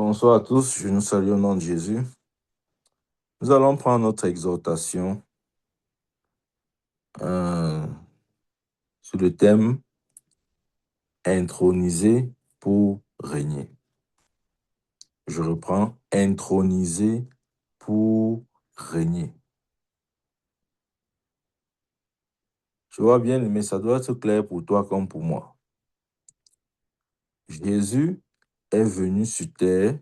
Bonsoir à tous, je nous salue au nom de Jésus. Nous allons prendre notre exhortation euh, sur le thème introniser pour régner. Je reprends, introniser pour régner. Je vois bien, mais ça doit être clair pour toi comme pour moi. Jésus est venu sur terre,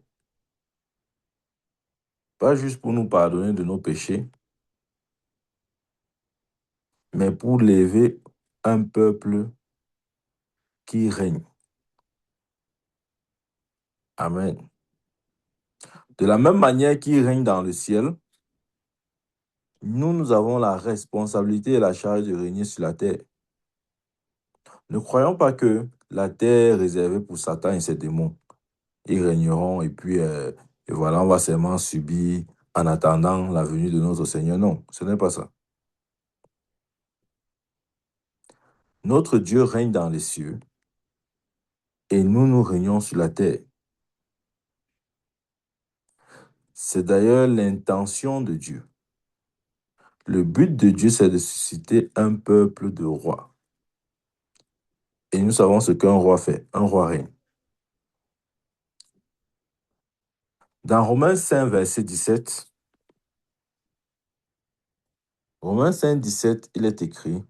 pas juste pour nous pardonner de nos péchés, mais pour lever un peuple qui règne. Amen. De la même manière qu'il règne dans le ciel, nous avons la responsabilité et la charge de régner sur la terre. Ne croyons pas que la terre est réservée pour Satan et ses démons. Ils régneront et voilà, on va seulement subir en attendant la venue de notre Seigneur. Non, ce n'est pas ça. Notre Dieu règne dans les cieux et nous régnons sur la terre. C'est d'ailleurs l'intention de Dieu. Le but de Dieu, c'est de susciter un peuple de rois. Et nous savons ce qu'un roi fait. Un roi règne. Dans Romains 5, verset 17, Romains 5, 17, il est écrit,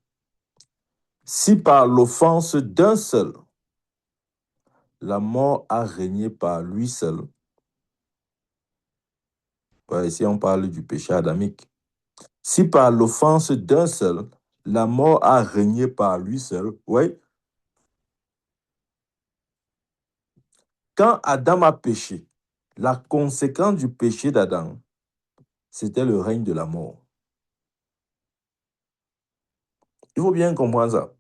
« Si par l'offense d'un seul, la mort a régné par lui seul. » Ouais, ici, on parle du péché adamique. « Si par l'offense d'un seul, la mort a régné par lui seul. » Oui. Quand Adam a péché, la conséquence du péché d'Adam, c'était le règne de la mort. Il faut bien comprendre ça.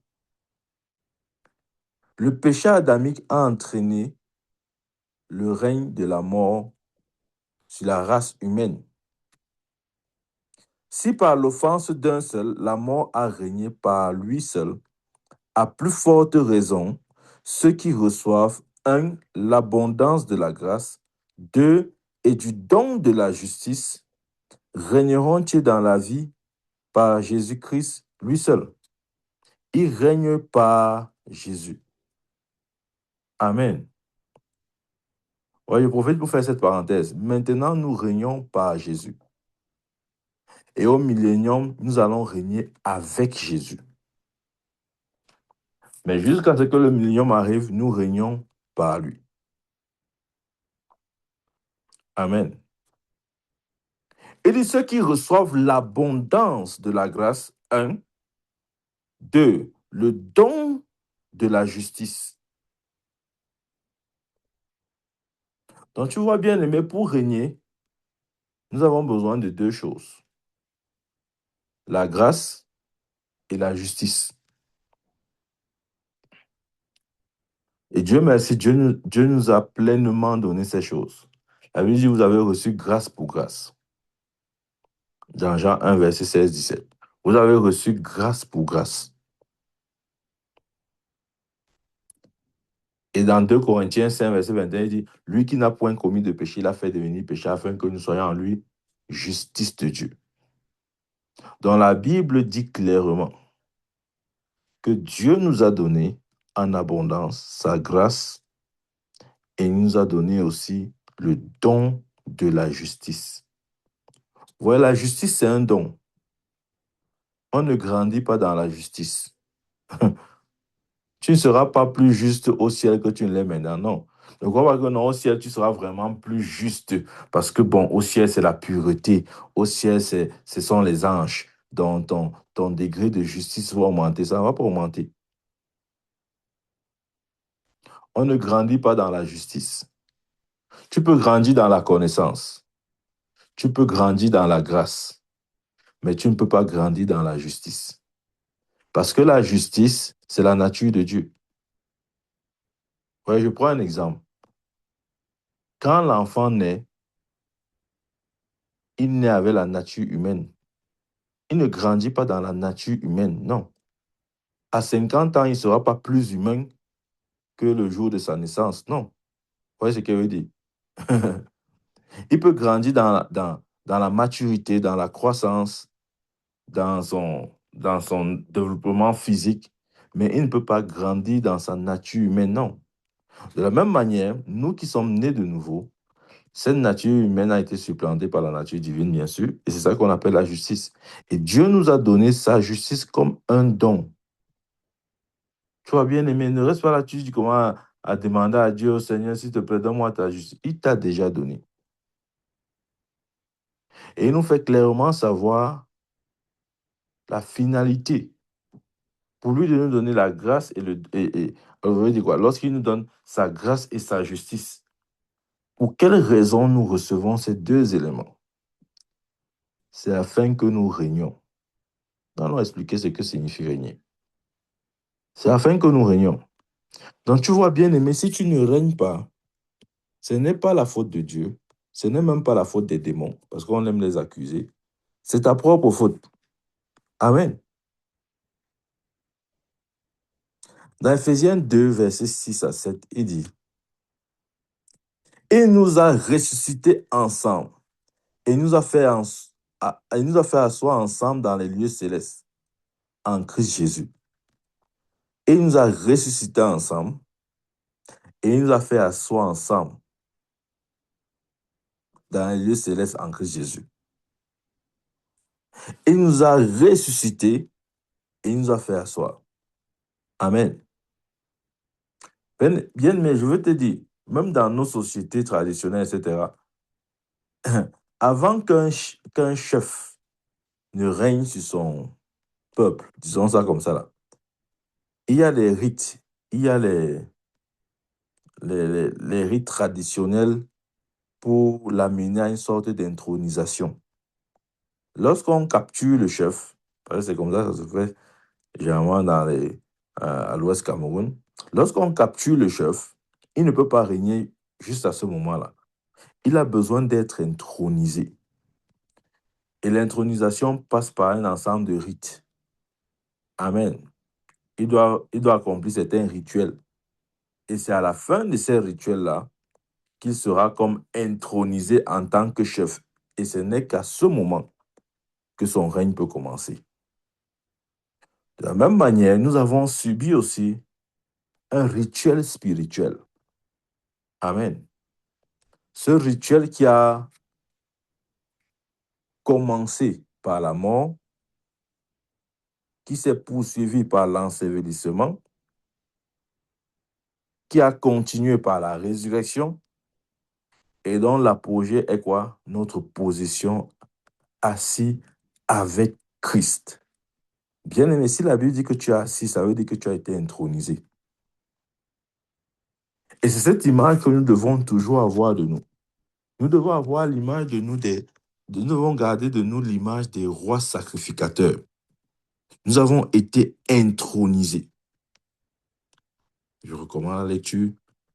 Le péché adamique a entraîné le règne de la mort sur la race humaine. Si par l'offense d'un seul, la mort a régné par lui seul, à plus forte raison, ceux qui reçoivent, 1, l'abondance de la grâce, 2, et du don de la justice, régneront-ils dans la vie par Jésus-Christ lui seul. Ils règnent par Jésus. Amen. Ouais, je profite pour faire cette parenthèse. Maintenant, nous régnons par Jésus. Et au millénium, nous allons régner avec Jésus. Mais jusqu'à ce que le millénium arrive, nous régnons par lui. Amen. Il dit ceux qui reçoivent l'abondance de la grâce, 1, 2, le don de la justice. Donc tu vois bien, aimé, pour régner, nous avons besoin de 2 choses. La grâce et la justice. Et Dieu merci, Dieu nous a pleinement donné ces choses. La Bible dit, vous avez reçu grâce pour grâce. Dans Jean 1, verset 16-17. Vous avez reçu grâce pour grâce. Et dans 2 Corinthiens 5, verset 21, il dit, lui qui n'a point commis de péché, il a fait devenir péché afin que nous soyons en lui justice de Dieu. Donc la Bible dit clairement que Dieu nous a donné en abondance sa grâce et il nous a donné aussi le don de la justice. Vous voyez, la justice, c'est un don. On ne grandit pas dans la justice. Tu ne seras pas plus juste au ciel que tu ne l'es maintenant, non. Ne crois pas que non, au ciel, tu seras vraiment plus juste. Parce que, bon, au ciel, c'est la pureté. Au ciel, ce sont les anges. Donc, ton degré de justice va augmenter. Ça ne va pas augmenter. On ne grandit pas dans la justice. Tu peux grandir dans la connaissance. Tu peux grandir dans la grâce. Mais tu ne peux pas grandir dans la justice. Parce que la justice, c'est la nature de Dieu. Ouais, je prends un exemple. Quand l'enfant naît, il naît avec la nature humaine. Il ne grandit pas dans la nature humaine, non. À 50 ans, il ne sera pas plus humain que le jour de sa naissance, non. Vous voyez ce que je veux dire? Il peut grandir dans la maturité, dans la croissance, dans son développement physique, mais il ne peut pas grandir dans sa nature humaine, non. De la même manière, nous qui sommes nés de nouveau, cette nature humaine a été supplantée par la nature divine, bien sûr, et c'est ça qu'on appelle la justice. Et Dieu nous a donné sa justice comme un don. Tu vois, bien aimé, ne reste pas là, tu dis comment à demander à Dieu, Seigneur, s'il te plaît, donne-moi ta justice. Il t'a déjà donné. Et il nous fait clairement savoir la finalité pour lui de nous donner la grâce on veut dire quoi? Lorsqu'il nous donne sa grâce et sa justice, pour quelle raison nous recevons ces deux éléments? C'est afin que nous régnions. Nous allons expliquer ce que signifie régner. C'est afin que nous régnions. Donc tu vois bien aimé, si tu ne règnes pas, ce n'est pas la faute de Dieu, ce n'est même pas la faute des démons, parce qu'on aime les accuser. C'est ta propre faute. Amen. Dans Ephésiens 2, versets 6 à 7, il dit, « Il nous a ressuscités ensemble et il nous a fait asseoir ensemble dans les lieux célestes en Christ Jésus. Et il nous a ressuscités ensemble et il nous a fait asseoir ensemble dans les lieux célestes en Christ Jésus. Il nous a ressuscités et il nous a fait asseoir. » Amen. Bien, mais je veux te dire, même dans nos sociétés traditionnelles, etc., avant qu'un chef ne règne sur son peuple, disons ça comme ça, là, il y a les rites, il y a les rites traditionnels pour l'amener à une sorte d'intronisation. Lorsqu'on capture le chef, parce que c'est comme ça que ça se fait généralement à l'Ouest Cameroun, lorsqu'on capture le chef, il ne peut pas régner juste à ce moment-là. Il a besoin d'être intronisé. Et l'intronisation passe par un ensemble de rites. Amen. Il doit accomplir certains rituels. Et c'est à la fin de ces rituels-là qu'il sera comme intronisé en tant que chef. Et ce n'est qu'à ce moment que son règne peut commencer. De la même manière, nous avons subi aussi un rituel spirituel. Amen. Ce rituel qui a commencé par la mort, qui s'est poursuivi par l'ensevelissement, qui a continué par la résurrection, et dont l'apogée est quoi? Notre position assis avec Christ. Bien aimé, si la Bible dit que tu es assis, ça veut dire que tu as été intronisé. Et c'est cette image que nous devons toujours avoir de nous. Nous devons avoir l'image de nous, nous devons garder de nous l'image des rois sacrificateurs. Nous avons été intronisés. Je recommande la lecture,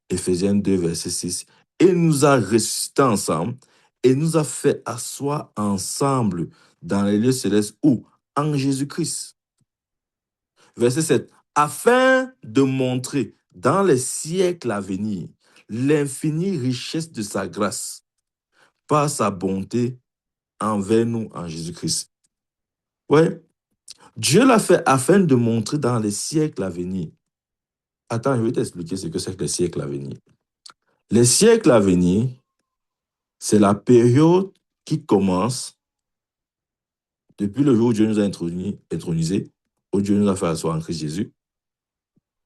Ephésiens 2, verset 6. Et nous a ressuscités ensemble et nous a fait asseoir ensemble dans les lieux célestes où? En Jésus-Christ. Verset 7. Afin de montrer dans les siècles à venir l'infinie richesse de sa grâce par sa bonté envers nous en Jésus-Christ. Ouais. Dieu l'a fait afin de montrer dans les siècles à venir. Attends, je vais t'expliquer ce que c'est que les siècles à venir. Les siècles à venir, c'est la période qui commence depuis le jour où Dieu nous a intronisés, où Dieu nous a fait asseoir en Christ Jésus,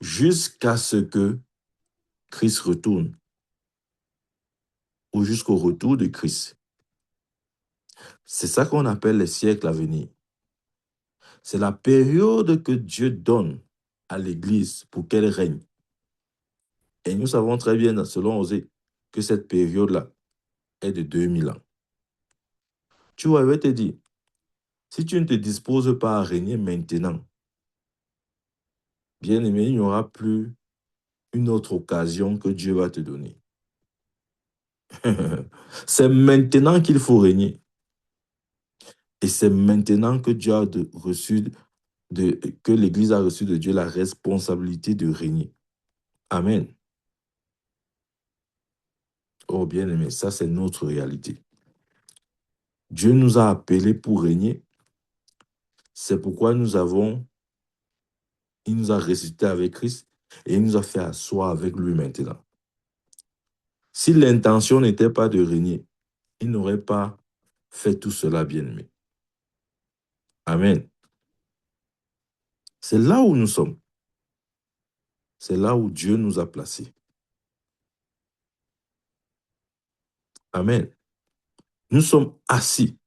jusqu'à ce que Christ retourne, ou jusqu'au retour de Christ. C'est ça qu'on appelle les siècles à venir. C'est la période que Dieu donne à l'Église pour qu'elle règne. Et nous savons très bien, selon Osée, que cette période-là est de 2000 ans. Tu vois, je vais te dire, si tu ne te disposes pas à régner maintenant, bien aimé, il n'y aura plus une autre occasion que Dieu va te donner. C'est maintenant qu'il faut régner. Et c'est maintenant que Dieu a que l'Église a reçu de Dieu la responsabilité de régner. Amen. Oh, bien-aimé, ça c'est notre réalité. Dieu nous a appelés pour régner. C'est pourquoi il nous a ressuscités avec Christ et il nous a fait asseoir avec lui maintenant. Si l'intention n'était pas de régner, il n'aurait pas fait tout cela, bien-aimé. Amen. C'est là où nous sommes. C'est là où Dieu nous a placés. Amen. Nous sommes assis.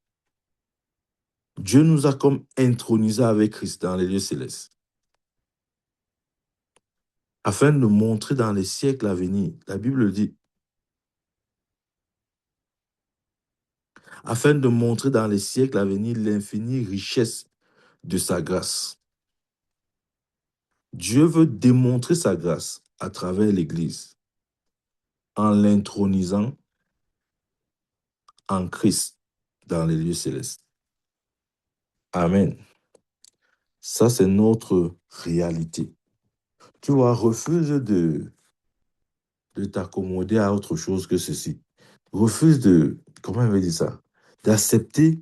Dieu nous a comme intronisés avec Christ dans les lieux célestes, afin de montrer dans les siècles à venir, la Bible dit, afin de montrer dans les siècles à venir l'infinie richesse de sa grâce. Dieu veut démontrer sa grâce à travers l'Église en l'intronisant en Christ dans les lieux célestes. Amen. Ça, c'est notre réalité. Tu vois, refuse de t'accommoder à autre chose que ceci. Refuse comment on va dire ça, d'accepter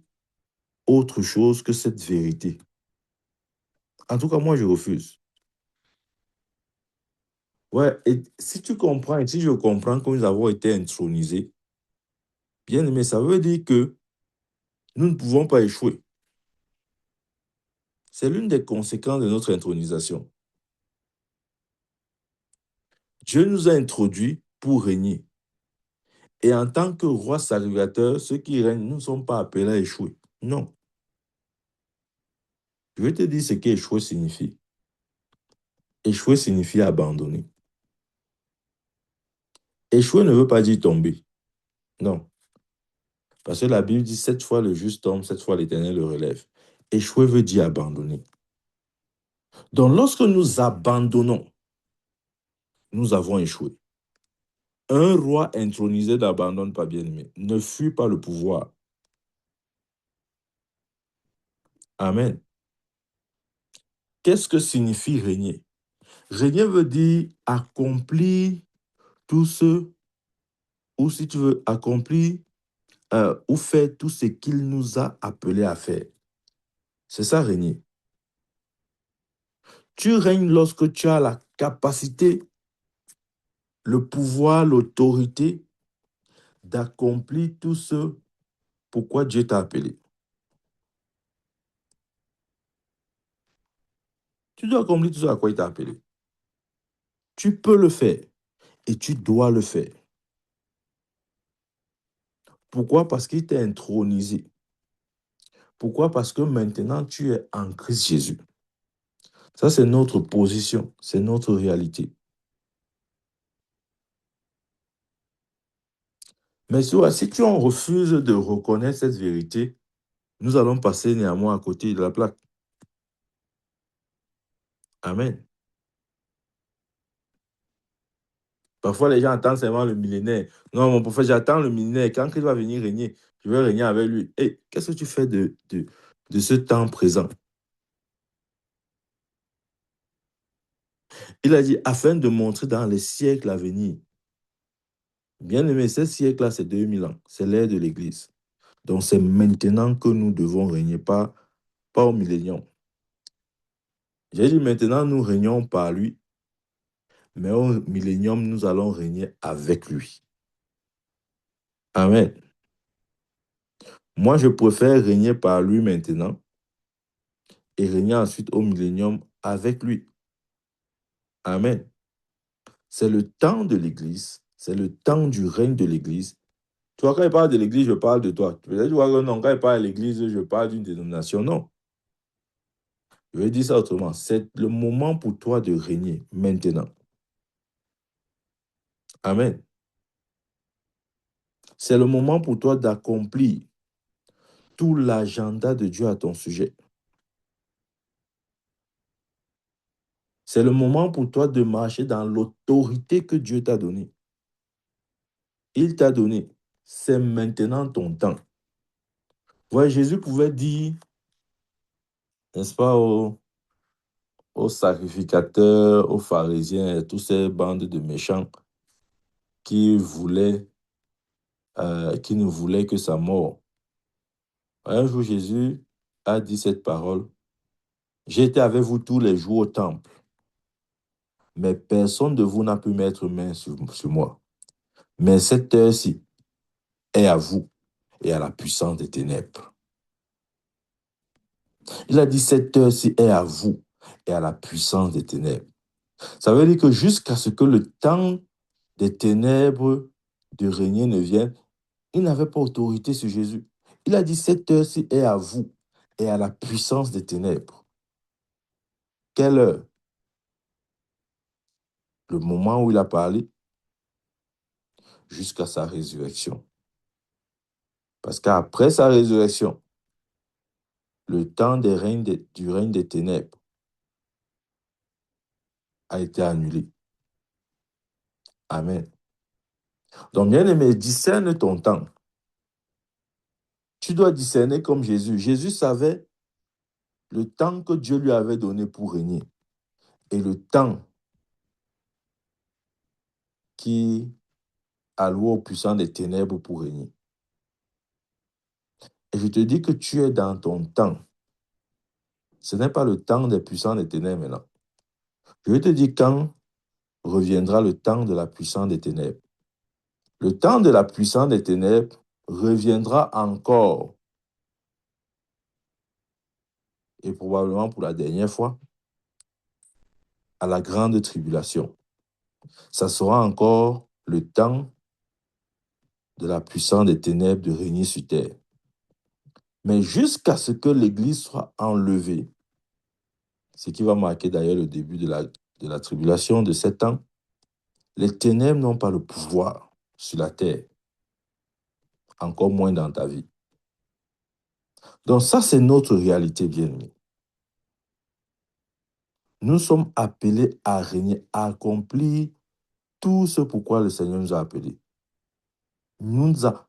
autre chose que cette vérité. En tout cas, moi, je refuse. Ouais, et si tu comprends, et si je comprends que nous avons été intronisés, bien aimé, ça veut dire que nous ne pouvons pas échouer. C'est l'une des conséquences de notre intronisation. Dieu nous a introduits pour régner. Et en tant que roi sacrificateur, ceux qui règnent ne sont pas appelés à échouer. Non. Je vais te dire ce qu'échouer signifie. Échouer signifie abandonner. Échouer ne veut pas dire tomber. Non. Parce que la Bible dit 7 fois le juste tombe, 7 fois l'Éternel le relève. Échouer veut dire abandonner. Donc, lorsque nous abandonnons, nous avons échoué. Un roi intronisé n'abandonne pas, bien-aimé. Ne fuit pas le pouvoir. Amen. Qu'est-ce que signifie régner? Régner veut dire accomplir tout ce, ou si tu veux, accomplir ou faire tout ce qu'il nous a appelés à faire. C'est ça, régner. Tu règnes lorsque tu as la capacité, le pouvoir, l'autorité d'accomplir tout ce pourquoi Dieu t'a appelé. Tu dois accomplir tout ce à quoi il t'a appelé. Tu peux le faire et tu dois le faire. Pourquoi? Parce qu'il t'a intronisé. Pourquoi? Parce que maintenant tu es en Christ Jésus. Ça, c'est notre position, c'est notre réalité. Mais si tu en refuses de reconnaître cette vérité, nous allons passer néanmoins à côté de la plaque. Amen. Parfois, les gens attendent seulement le millénaire. Non, mon prophète, j'attends le millénaire. Quand il va venir régner, je vais régner avec lui. Et qu'est-ce que tu fais de ce temps présent? Il a dit, afin de montrer dans les siècles à venir. Bien aimé, ce siècle-là, c'est 2000 ans. C'est l'ère de l'Église. Donc, c'est maintenant que nous devons régner, pas au millénium. J'ai dit, maintenant, nous régnons par lui, mais au millénium, nous allons régner avec lui. Amen. Moi, je préfère régner par lui maintenant et régner ensuite au millénium avec lui. Amen. C'est le temps de l'Église, c'est le temps du règne de l'Église. Toi, quand il parle de l'Église, je parle de toi. Peut-être tu vois que non, quand il parle de l'Église, je parle d'une dénomination. Non. Je vais dire ça autrement. C'est le moment pour toi de régner maintenant. Amen. C'est le moment pour toi d'accomplir tout l'agenda de Dieu à ton sujet. C'est le moment pour toi de marcher dans l'autorité que Dieu t'a donnée. Il t'a donné. C'est maintenant ton temps. Ouais, Jésus pouvait dire, n'est-ce pas, aux sacrificateurs, aux pharisiens, et toutes ces bandes de méchants qui voulaient qui ne voulait que sa mort. Un jour, Jésus a dit cette parole: J'étais avec vous tous les jours au temple, mais personne de vous n'a pu mettre main sur moi. Mais cette heure-ci est à vous et à la puissance des ténèbres. Il a dit: cette heure-ci est à vous et à la puissance des ténèbres. Ça veut dire que jusqu'à ce que le temps des ténèbres de régner ne vienne, il n'avait pas autorité sur Jésus. Il a dit: cette heure-ci est à vous et à la puissance des ténèbres. Quelle heure? Le moment où il a parlé jusqu'à sa résurrection. Parce qu'après sa résurrection, le temps du règne des ténèbres a été annulé. Amen. Donc, bien aimé, discerne ton temps. Tu dois discerner comme Jésus. Jésus savait le temps que Dieu lui avait donné pour régner et le temps qui alloué aux puissants des ténèbres pour régner. Et je te dis que tu es dans ton temps. Ce n'est pas le temps des puissants des ténèbres maintenant. Je vais te dire quand reviendra le temps de la puissance des ténèbres. Le temps de la puissance des ténèbres reviendra encore, et probablement pour la dernière fois, à la grande tribulation. Ça sera encore le temps de la puissance des ténèbres de régner sur terre. Mais jusqu'à ce que l'Église soit enlevée, ce qui va marquer d'ailleurs le début de la tribulation de 7 ans, les ténèbres n'ont pas le pouvoir sur la terre, encore moins dans ta vie. Donc ça, c'est notre réalité, bien-aimée. Nous sommes appelés à régner, à accomplir tout ce pourquoi le Seigneur nous a appelés.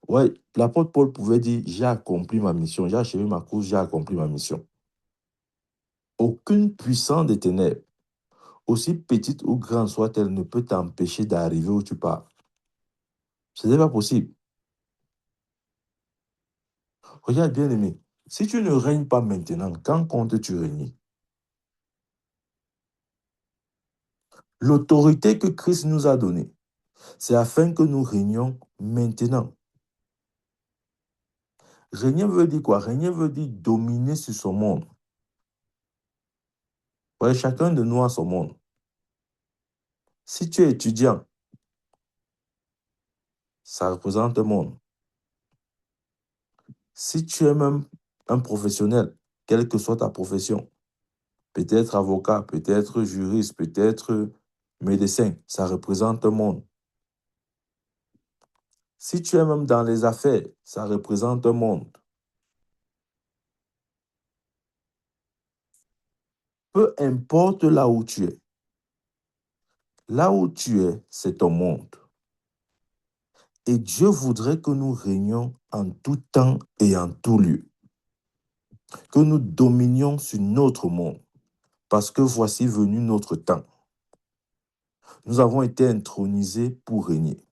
Ouais, l'apôtre Paul pouvait dire: j'ai accompli ma mission, j'ai achevé ma course, j'ai accompli ma mission. Aucune puissance des ténèbres, aussi petite ou grande soit-elle, ne peut t'empêcher d'arriver où tu pars. Ce n'est pas possible. Regarde, bien aimé, si tu ne règnes pas maintenant, quand comptes-tu régner? L'autorité que Christ nous a donnée, c'est afin que nous régnions maintenant. Régner veut dire quoi? Régner veut dire dominer sur son monde. Ouais, chacun de nous a son monde. Si tu es étudiant, ça représente un monde. Si tu es même un professionnel, quelle que soit ta profession, peut-être avocat, peut-être juriste, peut-être médecin, ça représente un monde. Si tu es même dans les affaires, ça représente un monde. Peu importe là où tu es, c'est ton monde. Et Dieu voudrait que nous régnions en tout temps et en tout lieu. Que nous dominions sur notre monde. Parce que voici venu notre temps. Nous avons été intronisés pour régner.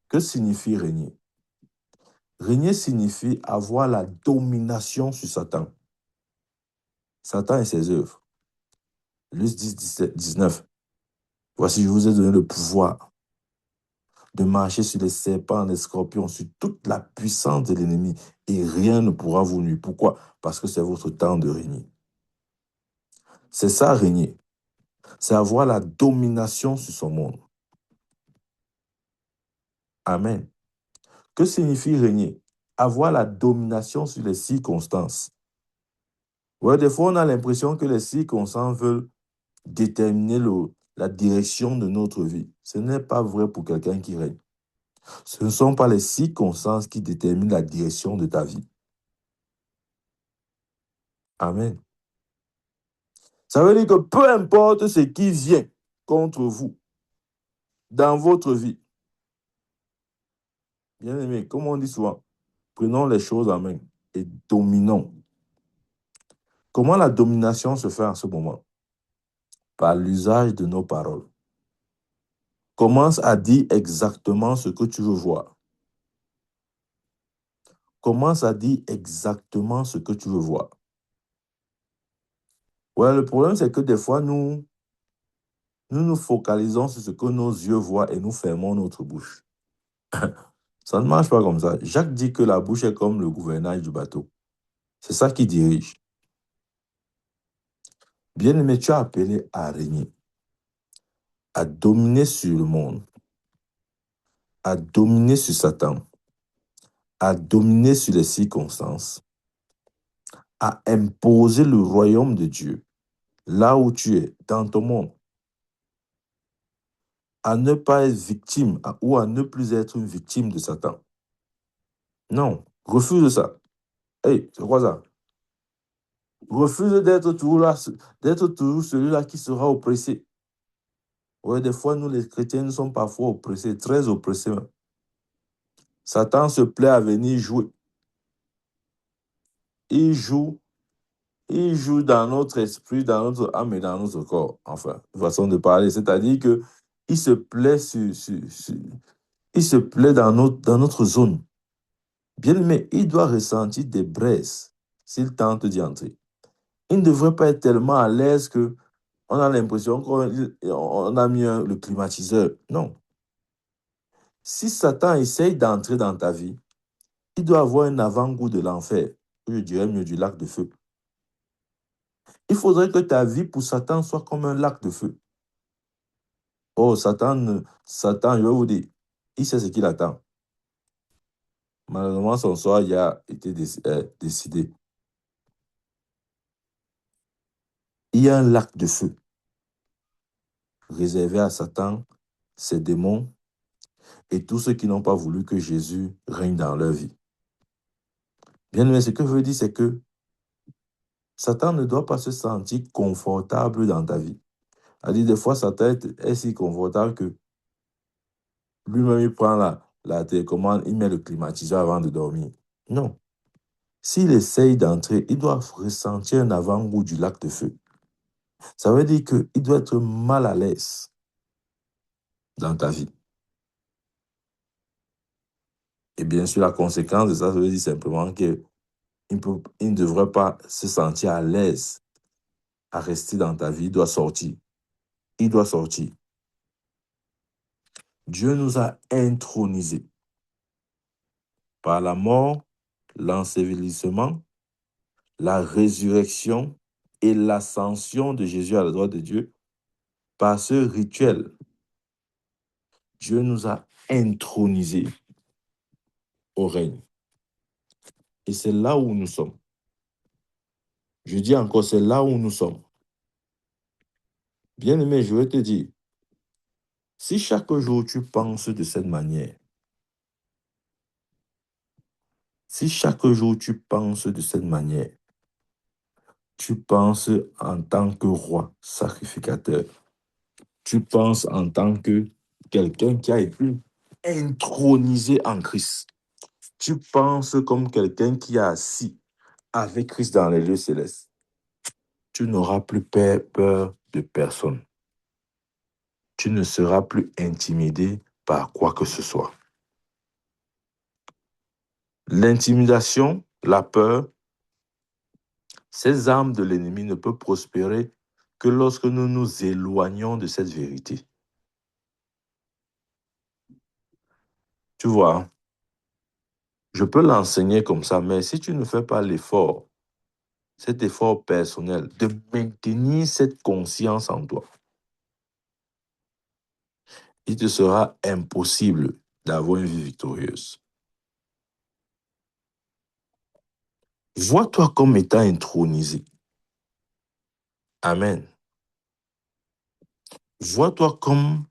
Que signifie régner? Régner signifie avoir la domination sur Satan. Satan et ses œuvres. Luc 10, 17, 19. Voici, je vous ai donné le pouvoir de marcher sur les serpents, les scorpions, sur toute la puissance de l'ennemi, et rien ne pourra vous nuire. Pourquoi? Parce que c'est votre temps de régner. C'est ça, régner. C'est avoir la domination sur son monde. Amen. Que signifie régner? Avoir la domination sur les circonstances. Ouais, des fois, on a l'impression que les circonstances veulent déterminer la direction de notre vie. Ce n'est pas vrai pour quelqu'un qui règne. Ce ne sont pas les circonstances qui déterminent la direction de ta vie. Amen. Ça veut dire que peu importe ce qui vient contre vous dans votre vie, bien aimé, comme on dit souvent, prenons les choses en main et dominons. Comment la domination se fait en ce moment? Par l'usage de nos paroles. Commence à dire exactement ce que tu veux voir. Commence à dire exactement ce que tu veux voir. Ouais, le problème, c'est que des fois, nous focalisons sur ce que nos yeux voient et nous fermons notre bouche. Ça ne marche pas comme ça. Jacques dit que la bouche est comme le gouvernail du bateau. C'est ça qui dirige. Bien-aimé, tu es appelé à régner, à dominer sur le monde, à dominer sur Satan, à dominer sur les circonstances, à imposer le royaume de Dieu là où tu es, dans ton monde, à ne pas être victime ou à ne plus être une victime de Satan. Non, refuse ça. Hey, c'est quoi ça? Refuse d'être toujours là, d'être toujours celui-là qui sera oppressé. Oui, des fois, nous les chrétiens, nous sommes parfois oppressés, très oppressés même. Satan se plaît à venir jouer. Il joue, il joue dans notre esprit, dans notre âme et dans notre corps. Enfin, une façon de parler. C'est-à-dire que il se plaît il se plaît dans notre zone. Bien aimé, il doit ressentir des braises s'il tente d'y entrer. Il ne devrait pas être tellement à l'aise que on a l'impression qu'on a mis le climatiseur. Non. Si Satan essaye d'entrer dans ta vie, il doit avoir un avant-goût de l'enfer, ou je dirais mieux du lac de feu. Il faudrait que ta vie pour Satan soit comme un lac de feu. Oh, Satan, je vais vous dire, il sait ce qu'il attend. Malheureusement, son sort y a été décidé. Il y a un lac de feu réservé à Satan, ses démons et tous ceux qui n'ont pas voulu que Jésus règne dans leur vie. Bien aimé, ce que je veux dire, c'est que Satan ne doit pas se sentir confortable dans ta vie. C'est-à-dire, des fois, Satan est si confortable que lui-même, il prend la télécommande, il met le climatiseur avant de dormir. Non. S'il essaye d'entrer, il doit ressentir un avant-goût du lac de feu. Ça veut dire qu'il doit être mal à l'aise dans ta vie. Et bien sûr, la conséquence de ça, ça veut dire simplement qu'il ne devrait pas se sentir à l'aise à rester dans ta vie. Il doit sortir. Il doit sortir. Dieu nous a intronisés par la mort, l'ensevelissement, la résurrection et l'ascension de Jésus à la droite de Dieu. Par ce rituel, Dieu nous a intronisés au règne. Et c'est là où nous sommes. Je dis encore, c'est là où nous sommes. Bien-aimé, je vais te dire, si chaque jour tu penses de cette manière, si chaque jour tu penses de cette manière, tu penses en tant que roi sacrificateur, tu penses en tant que quelqu'un qui a été intronisé en Christ, tu penses comme quelqu'un qui a assis avec Christ dans les lieux célestes, tu n'auras plus peur de personne. Tu ne seras plus intimidé par quoi que ce soit. L'intimidation, la peur, ces armes de l'ennemi ne peuvent prospérer que lorsque nous nous éloignons de cette vérité. Tu vois, je peux l'enseigner comme ça, mais si tu ne fais pas l'effort, cet effort personnel, de maintenir cette conscience en toi, il te sera impossible d'avoir une vie victorieuse. Vois-toi comme étant intronisé. Amen. Vois-toi comme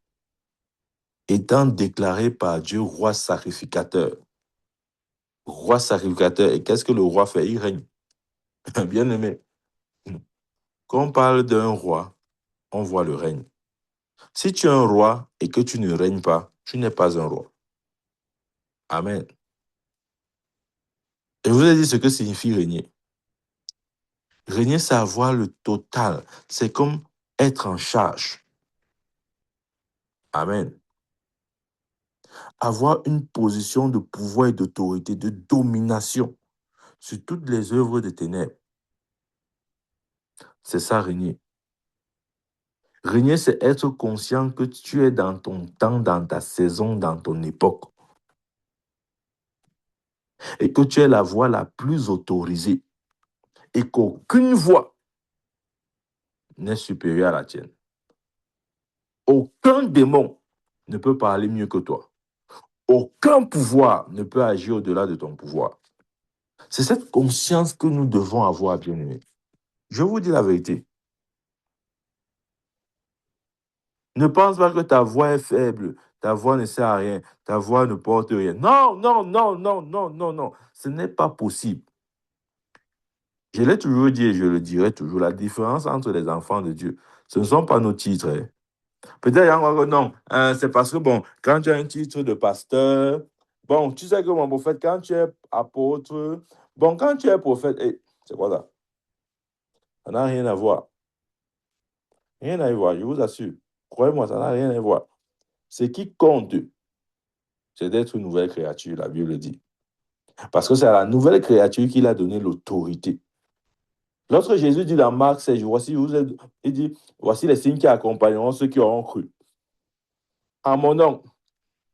étant déclaré par Dieu roi sacrificateur. Roi sacrificateur. Et qu'est-ce que le roi fait? Il règne. Bien aimé. Quand on parle d'un roi, on voit le règne. Si tu es un roi et que tu ne règnes pas, tu n'es pas un roi. Amen. Et je vous ai dit ce que signifie régner. Régner, c'est avoir le total. C'est comme être en charge. Amen. avoir une position de pouvoir et d'autorité, de domination sur toutes les œuvres des ténèbres. C'est ça, régner. Régner, c'est être conscient que tu es dans ton temps, dans ta saison, dans ton époque. Et que tu es la voix la plus autorisée. Et qu'aucune voix n'est supérieure à la tienne. Aucun démon ne peut parler mieux que toi. Aucun pouvoir ne peut agir au-delà de ton pouvoir. C'est cette conscience que nous devons avoir, bien-aimés. Je vous dis la vérité. Ne pense pas que ta voix est faible, ta voix ne sert à rien, ta voix ne porte rien. Non, non, non, non, non, non, non. Ce n'est pas possible. Je l'ai toujours dit et je le dirai toujours. La différence entre les enfants de Dieu, ce ne sont pas nos titres. Hein. Peut-être il y a encore non. C'est parce que, bon, quand tu as un titre de pasteur, bon, tu sais que mon prophète, quand tu es apôtre, bon, quand tu es prophète, c'est quoi ça? Ça n'a rien à voir. Rien à y voir, je vous assure. Croyez-moi, ça n'a rien à voir. Ce qui compte, c'est d'être une nouvelle créature, la Bible dit. Parce que c'est à la nouvelle créature qu'il a donné l'autorité. Lorsque Jésus dit dans Marc 16, il dit, voici les signes qui accompagneront ceux qui auront cru. En mon nom,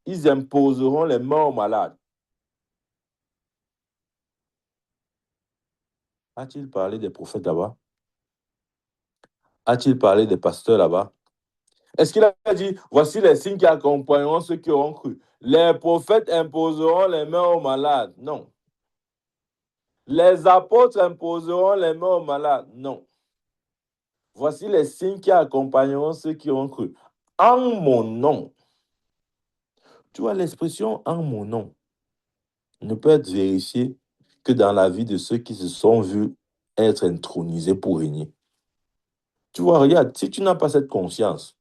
ils imposeront les mains aux malades. A-t-il parlé des prophètes là-bas? A-t-il parlé des pasteurs là-bas? Est-ce qu'il a dit, voici les signes qui accompagneront ceux qui auront cru? Les prophètes imposeront les mains aux malades? Non. Les apôtres imposeront les mains aux malades? Non. Voici les signes qui accompagneront ceux qui ont cru. En mon nom. Tu vois, l'expression en mon nom ne peut être vérifiée que dans la vie de ceux qui se sont vus être intronisés pour régner. Tu vois, regarde, si tu n'as pas cette conscience,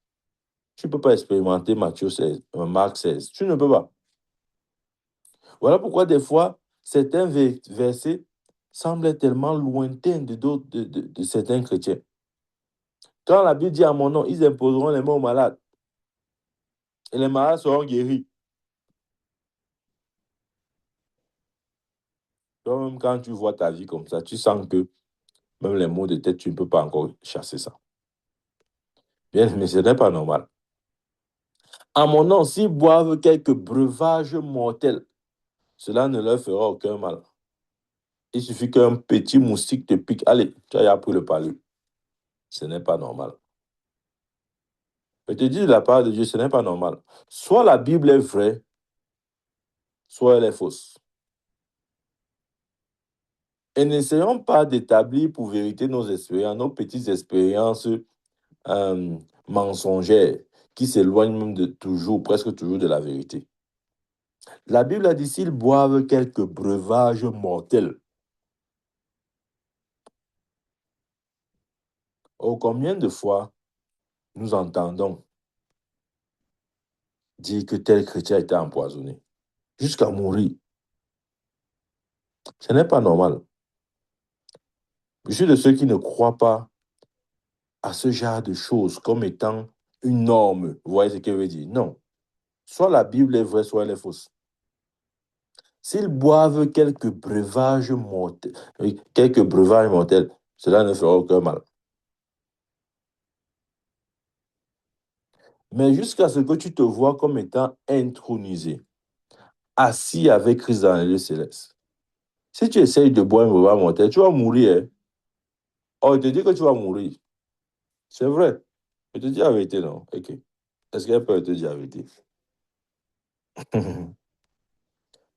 tu ne peux pas expérimenter Matthieu 16, Marc 16. Tu ne peux pas. Voilà pourquoi des fois, certains versets semblent tellement lointains de certains chrétiens. Quand la Bible dit à mon nom, ils imposeront les mains aux malades et les malades seront guéris. Toi-même, quand tu vois ta vie comme ça, tu sens que même les mots de tête, tu ne peux pas encore chasser ça. Bien, mais ce n'est pas normal. À mon nom, s'ils boivent quelques breuvages mortels, cela ne leur fera aucun mal. Il suffit qu'un petit moustique te pique. Allez, tu as appris le palu. Ce n'est pas normal. Je te dis de la part de Dieu, ce n'est pas normal. Soit la Bible est vraie, soit elle est fausse. Et n'essayons pas d'établir pour vérité nos expériences, nos petites expériences mensongères qui s'éloignent même de toujours, presque toujours de la vérité. La Bible a dit s'ils boivent quelques breuvages mortels. Oh, combien de fois nous entendons dire que tel chrétien a été empoisonné jusqu'à mourir? Ce n'est pas normal. Je suis de ceux qui ne croient pas à ce genre de choses comme étant une norme. Vous voyez ce que je veux dire? Non. Soit la Bible est vraie, soit elle est fausse. S'ils boivent quelques breuvages mortels, cela ne fera aucun mal. Mais jusqu'à ce que tu te vois comme étant intronisé, assis avec Christ dans les lieux célestes. Si tu essayes de boire un breuvage mortel, tu vas mourir. Hein? Oh, il te dit que tu vas mourir. C'est vrai. Je te dis la vérité, non? Ok. Est-ce qu'elle peut te dire la vérité?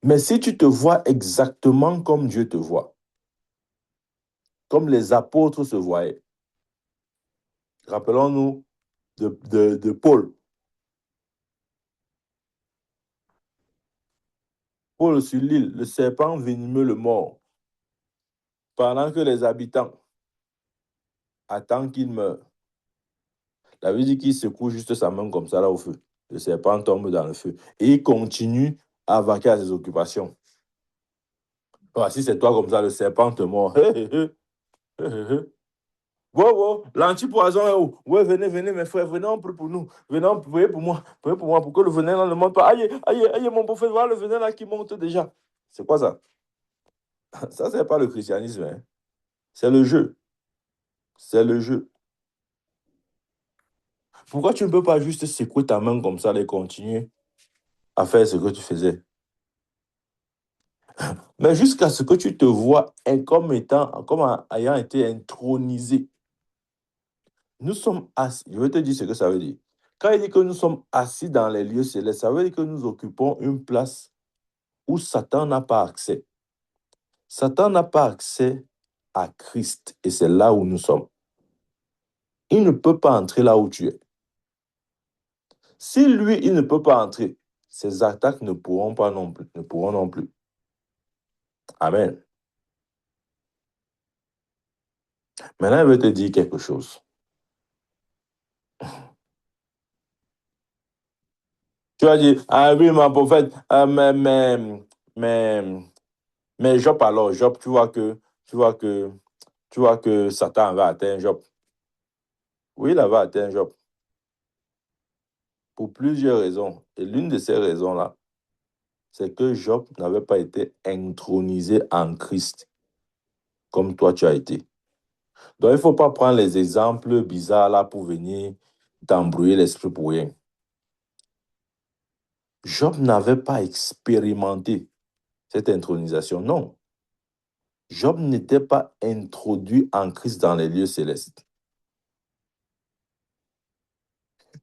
Mais si tu te vois exactement comme Dieu te voit, comme les apôtres se voyaient, rappelons-nous de Paul. Paul sur l'île, le serpent venimeux le mord, pendant que les habitants attendent qu'il meure. La Bible dit qu'il secoue juste sa main comme ça là au feu. Le serpent tombe dans le feu. Et il continue à vaquer à ses occupations. Si c'est toi comme ça, le serpent te mord. Bon, l'antipoison est où? Ouais, venez, venez, mes frères, venez, on prie pour nous. Venez, priez pour moi, pour que le venin là ne monte pas. Aïe, aïe, aïe, mon prophète, voilà le venin là qui monte déjà. C'est quoi ça? Ça, c'est pas le christianisme, hein. C'est le jeu. C'est le jeu. Pourquoi tu ne peux pas juste secouer ta main comme ça et continuer à faire ce que tu faisais? Mais jusqu'à ce que tu te vois comme ayant été intronisé. Nous sommes assis. Je vais te dire ce que ça veut dire. Quand il dit que nous sommes assis dans les lieux célestes, ça veut dire que nous occupons une place où Satan n'a pas accès. Satan n'a pas accès à Christ et c'est là où nous sommes. Il ne peut pas entrer là où tu es. Si lui, il ne peut pas entrer, ses attaques ne pourront pas non plus, ne pourront non plus. Amen. Maintenant, je vais te dire quelque chose. Tu vas dire, ah oui, mon prophète, mais Job alors, Job, tu vois que Satan va atteindre Job. Oui, il va atteindre Job. Pour plusieurs raisons. Et l'une de ces raisons-là, c'est que Job n'avait pas été intronisé en Christ, comme toi tu as été. Donc, il ne faut pas prendre les exemples bizarres là pour venir t'embrouiller l'esprit pour rien. Job n'avait pas expérimenté cette intronisation, non. Job n'était pas introduit en Christ dans les lieux célestes.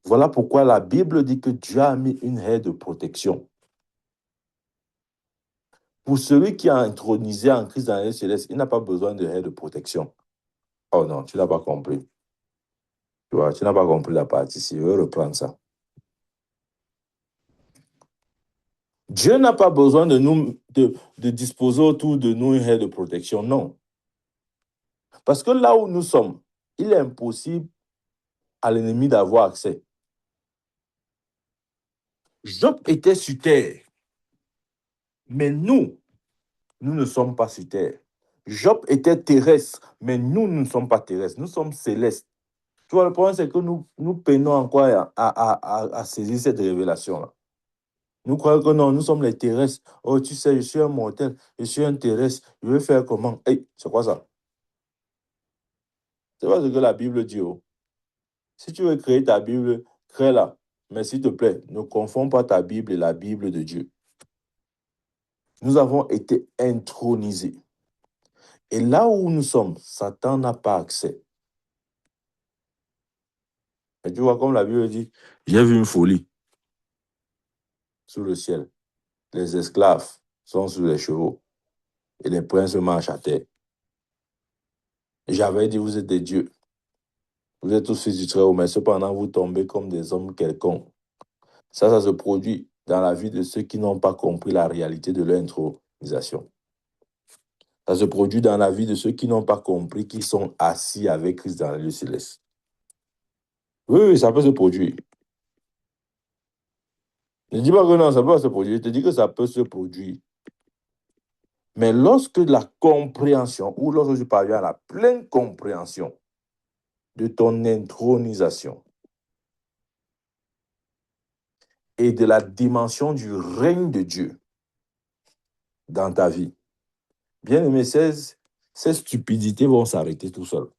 Voilà pourquoi la Bible dit que Dieu a mis une haie de protection. Pour celui qui a intronisé en Christ dans les lieux célestes, il n'a pas besoin de haie de protection. Oh non, tu n'as pas compris. Tu vois, tu n'as pas compris la partie ici. Je vais reprendre ça. Dieu n'a pas besoin de disposer autour de nous une haie de protection, non. Parce que là où nous sommes, il est impossible à l'ennemi d'avoir accès. Job était sur terre, mais nous ne sommes pas sur terre. Job était terrestre, mais nous ne sommes pas terrestres, nous sommes célestes. Tu vois, le problème, c'est que nous peinons encore à saisir cette révélation-là. Nous croyons que non, nous sommes les terrestres. Oh, tu sais, je suis un mortel, je suis un terrestre, je vais faire comment? Hey, c'est quoi ça? C'est pas ce que la Bible dit. Oh. Si tu veux créer ta Bible, crée-la. Mais s'il te plaît, ne confonds pas ta Bible et la Bible de Dieu. Nous avons été intronisés. Et là où nous sommes, Satan n'a pas accès. Et tu vois, comme la Bible dit, j'ai vu une folie sous le ciel. Les esclaves sont sur les chevaux et les princes marchent à terre. J'avais dit, vous êtes des dieux. Vous êtes tous fils du Très-Haut, mais cependant, vous tombez comme des hommes quelconques. Ça se produit dans la vie de ceux qui n'ont pas compris la réalité de leur intronisation. Ça se produit dans la vie de ceux qui n'ont pas compris qu'ils sont assis avec Christ dans les lieux célestes. Oui, ça peut se produire. Ne dis pas que non, ça peut pas se produire. Je te dis que ça peut se produire. Mais lorsque la compréhension, ou lorsque je parviens à la pleine compréhension de ton intronisation et de la dimension du règne de Dieu dans ta vie, bien aimé, ces stupidités vont s'arrêter tout seul.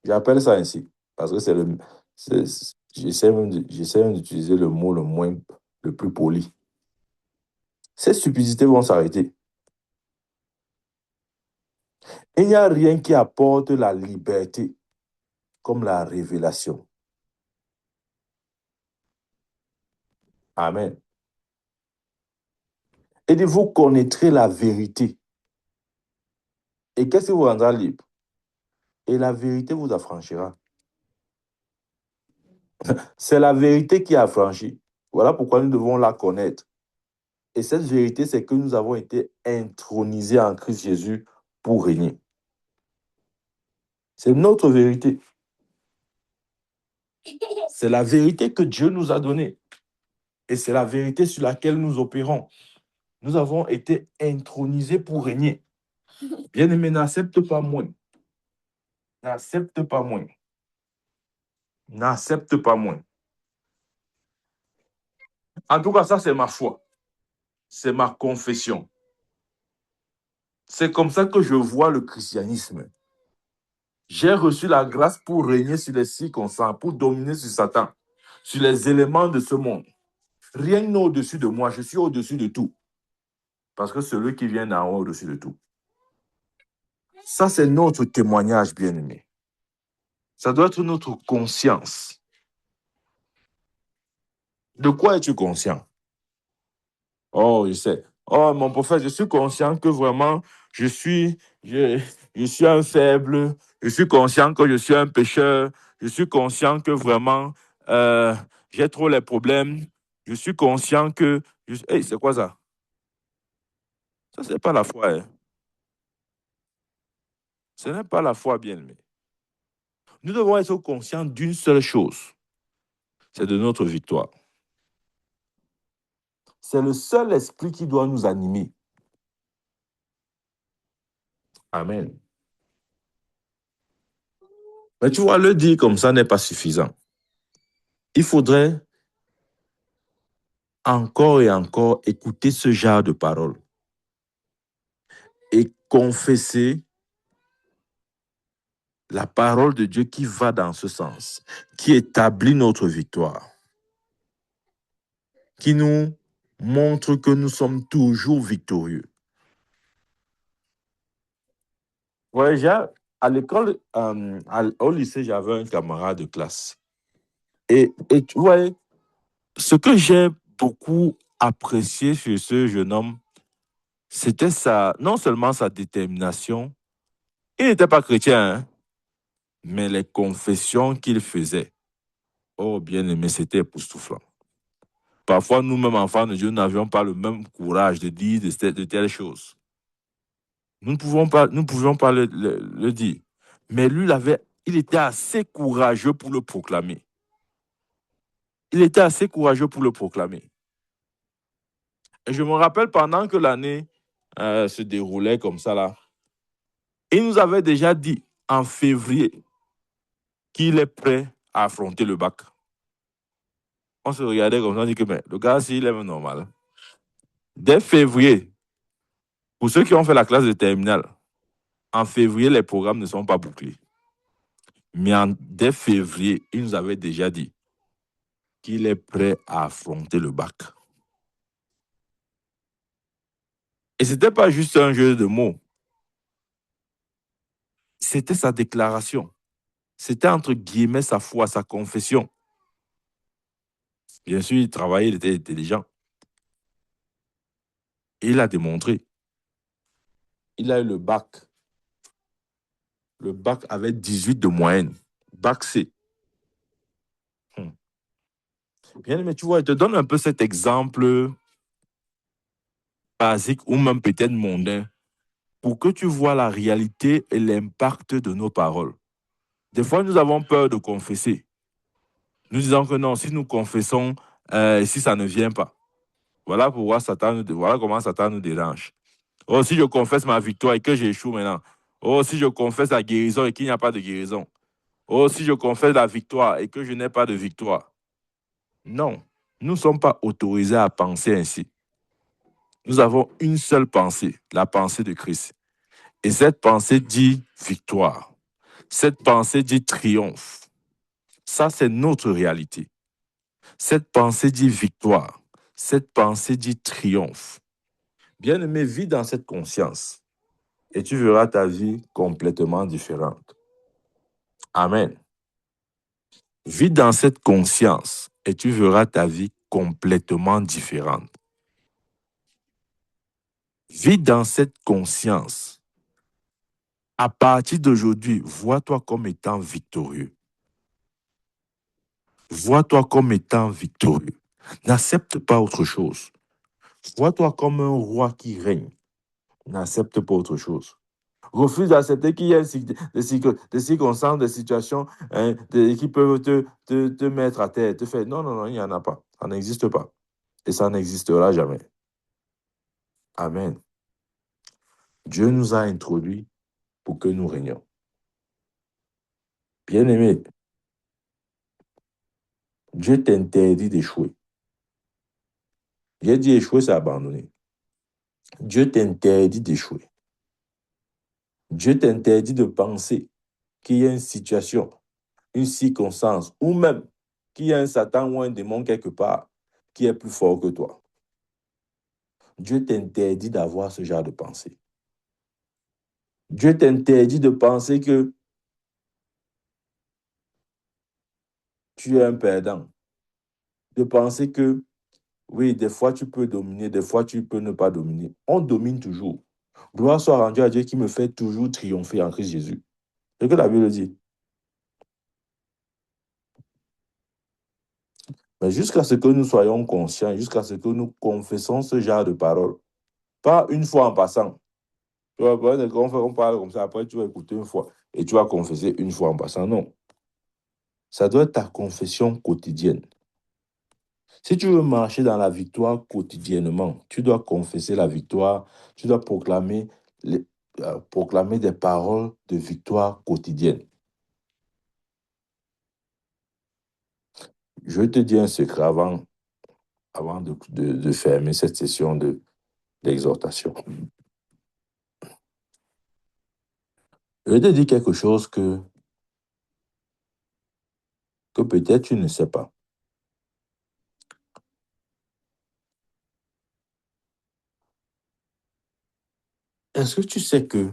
J'appelle ça ainsi, parce que j'essaie même d'utiliser le mot le plus poli. Ces stupidités vont s'arrêter. Il n'y a rien qui apporte la liberté comme la révélation. Amen. Et de vous connaîtrez la vérité. Et qu'est-ce qui vous rendra libre? Et la vérité vous affranchira. C'est la vérité qui affranchit. Voilà pourquoi nous devons la connaître. Et cette vérité, c'est que nous avons été intronisés en Christ Jésus pour régner. C'est notre vérité. C'est la vérité que Dieu nous a donnée. Et c'est la vérité sur laquelle nous opérons. Nous avons été intronisés pour régner. Bien-aimé, n'accepte pas moins. N'accepte pas moins. N'accepte pas moins. En tout cas, ça, c'est ma foi. C'est ma confession. C'est comme ça que je vois le christianisme. J'ai reçu la grâce pour régner sur les circonstances, pour dominer sur Satan, sur les éléments de ce monde. Rien n'est au-dessus de moi, je suis au-dessus de tout. Parce que celui qui vient d'en haut au-dessus de tout. Ça, c'est notre témoignage, bien-aimé. Ça doit être notre conscience. De quoi es-tu conscient? Oh, je sais. Oh, mon prophète, je suis conscient que vraiment, je suis, je, je suis un faible. Je suis conscient que je suis un pécheur. Je suis conscient que vraiment, j'ai trop les problèmes. Je suis conscient que... Hey, c'est quoi ça? Ça, c'est pas la foi. Hein. Ce n'est pas la foi, bien-aimé. Nous devons être conscients d'une seule chose. C'est de notre victoire. C'est le seul esprit qui doit nous animer. Amen. Mais tu vois, le dire comme ça n'est pas suffisant. Il faudrait encore et encore écouter ce genre de paroles et confesser la parole de Dieu qui va dans ce sens, qui établit notre victoire, qui nous montre que nous sommes toujours victorieux. Ouais, à l'école, au lycée, j'avais un camarade de classe. Et tu vois, ce que j'ai beaucoup apprécié chez ce jeune homme, c'était non seulement sa détermination, il n'était pas chrétien, hein, mais les confessions qu'il faisait. Oh, bien aimé, c'était époustouflant. Parfois, nous-mêmes, enfants de Dieu, n'avions pas le même courage de dire de telles choses. Nous ne pouvions pas le dire. Mais lui, il était assez courageux pour le proclamer. Il était assez courageux pour le proclamer. Et je me rappelle pendant que l'année se déroulait comme ça, là, il nous avait déjà dit en février qu'il est prêt à affronter le bac. On se regardait comme ça, on dit que mais, le gars, s'il est normal. Dès février, pour ceux qui ont fait la classe de terminale, en février, les programmes ne sont pas bouclés. Mais dès février, il nous avait déjà dit qu'il est prêt à affronter le bac. Et ce n'était pas juste un jeu de mots. C'était sa déclaration. C'était entre guillemets sa foi, sa confession. Bien sûr, il travaillait, il était intelligent. Et il a démontré. Il a eu le bac. Le bac avait 18 de moyenne. Bac C. Bien, mais tu vois, je te donne un peu cet exemple basique ou même peut-être mondain pour que tu vois la réalité et l'impact de nos paroles. Des fois, nous avons peur de confesser. Nous disons que non, si nous confessons, si ça ne vient pas. Voilà voilà comment Satan nous dérange. Oh, si je confesse ma victoire et que j'échoue maintenant. Oh, si je confesse la guérison et qu'il n'y a pas de guérison. Oh, si je confesse la victoire et que je n'ai pas de victoire. Non, nous ne sommes pas autorisés à penser ainsi. Nous avons une seule pensée, la pensée de Christ. Et cette pensée dit victoire. Cette pensée dit triomphe. Ça, c'est notre réalité. Cette pensée dit victoire. Cette pensée dit triomphe. Bien-aimé, vis dans cette conscience et tu verras ta vie complètement différente. Amen. Vis dans cette conscience et tu verras ta vie complètement différente. Vis dans cette conscience. À partir d'aujourd'hui, vois-toi comme étant victorieux. Vois-toi comme étant victorieux. N'accepte pas autre chose. Vois-toi comme un roi qui règne. N'accepte pas autre chose. Refuse d'accepter qu'il y ait des circonstances, des situations qui peuvent te mettre à terre, te faire. Non, non, non, il n'y en a pas. Ça n'existe pas. Et ça n'existera jamais. Amen. Dieu nous a introduits pour que nous régnions. Bien-aimé, Dieu t'interdit d'échouer. J'ai dit échouer, c'est abandonner. Dieu t'interdit d'échouer. Dieu t'interdit de penser qu'il y a une situation, une circonstance, ou même qu'il y a un Satan ou un démon quelque part qui est plus fort que toi. Dieu t'interdit d'avoir ce genre de pensée. Dieu t'interdit de penser que tu es un perdant. De penser que, oui, des fois tu peux dominer, des fois tu peux ne pas dominer. On domine toujours. Gloire soit rendue à Dieu qui me fait toujours triompher en Christ Jésus. C'est ce que la Bible dit. Mais jusqu'à ce que nous soyons conscients, jusqu'à ce que nous confessons ce genre de paroles, pas une fois en passant. Tu vois, on parle comme ça, après tu vas écouter une fois et tu vas confesser une fois en passant. Non. Ça doit être ta confession quotidienne. Si tu veux marcher dans la victoire quotidiennement, tu dois confesser la victoire, tu dois proclamer des paroles de victoire quotidienne. Je vais te dire un secret avant de fermer cette session d'exhortation. Je vais te dire quelque chose que peut-être tu ne sais pas. Est-ce que tu sais que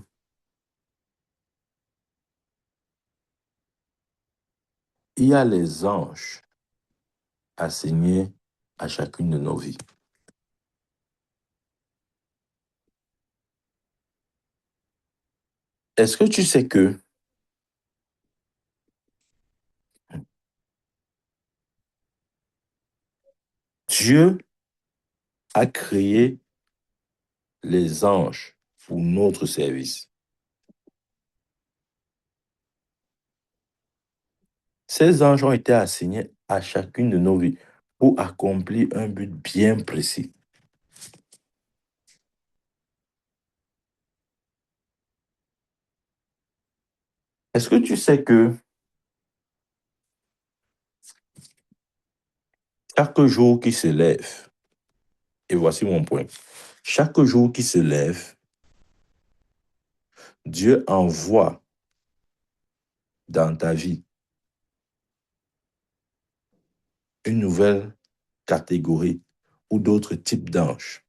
il y a les anges assignés à chacune de nos vies? Est-ce que tu sais que Dieu a créé les anges pour notre service? Ces anges ont été assignés à chacune de nos vies pour accomplir un but bien précis. Est-ce que tu sais que chaque jour qui se lève, et voici mon point, chaque jour qui se lève, Dieu envoie dans ta vie une nouvelle catégorie ou d'autres types d'anges.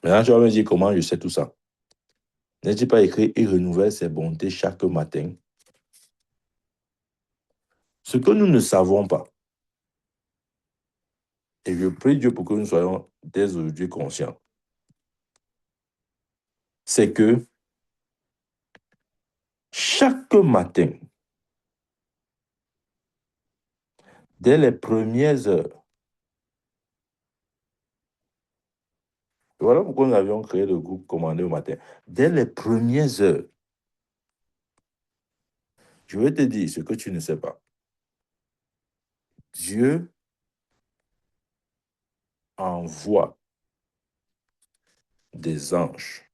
Maintenant, tu vas me dire comment je sais tout ça. N'est-il pas écrit, il renouvelle ses bontés chaque matin? Ce que nous ne savons pas, et je prie Dieu pour que nous soyons dès aujourd'hui conscients, c'est que chaque matin, dès les premières heures, voilà pourquoi nous avions créé le groupe Commandé au matin, dès les premières heures, je vais te dire ce que tu ne sais pas. Dieu envoie des anges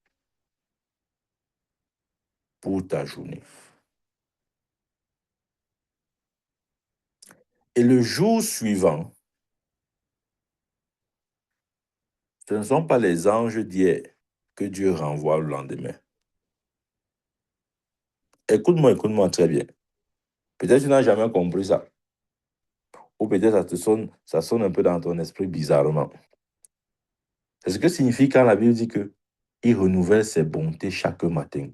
pour ta journée. Et le jour suivant, ce ne sont pas les anges d'hier que Dieu renvoie le lendemain. Écoute-moi très bien. Peut-être que tu n'as jamais compris ça. Ou peut-être ça sonne un peu dans ton esprit bizarrement. C'est ce que signifie quand la Bible dit que il renouvelle ses bontés chaque matin.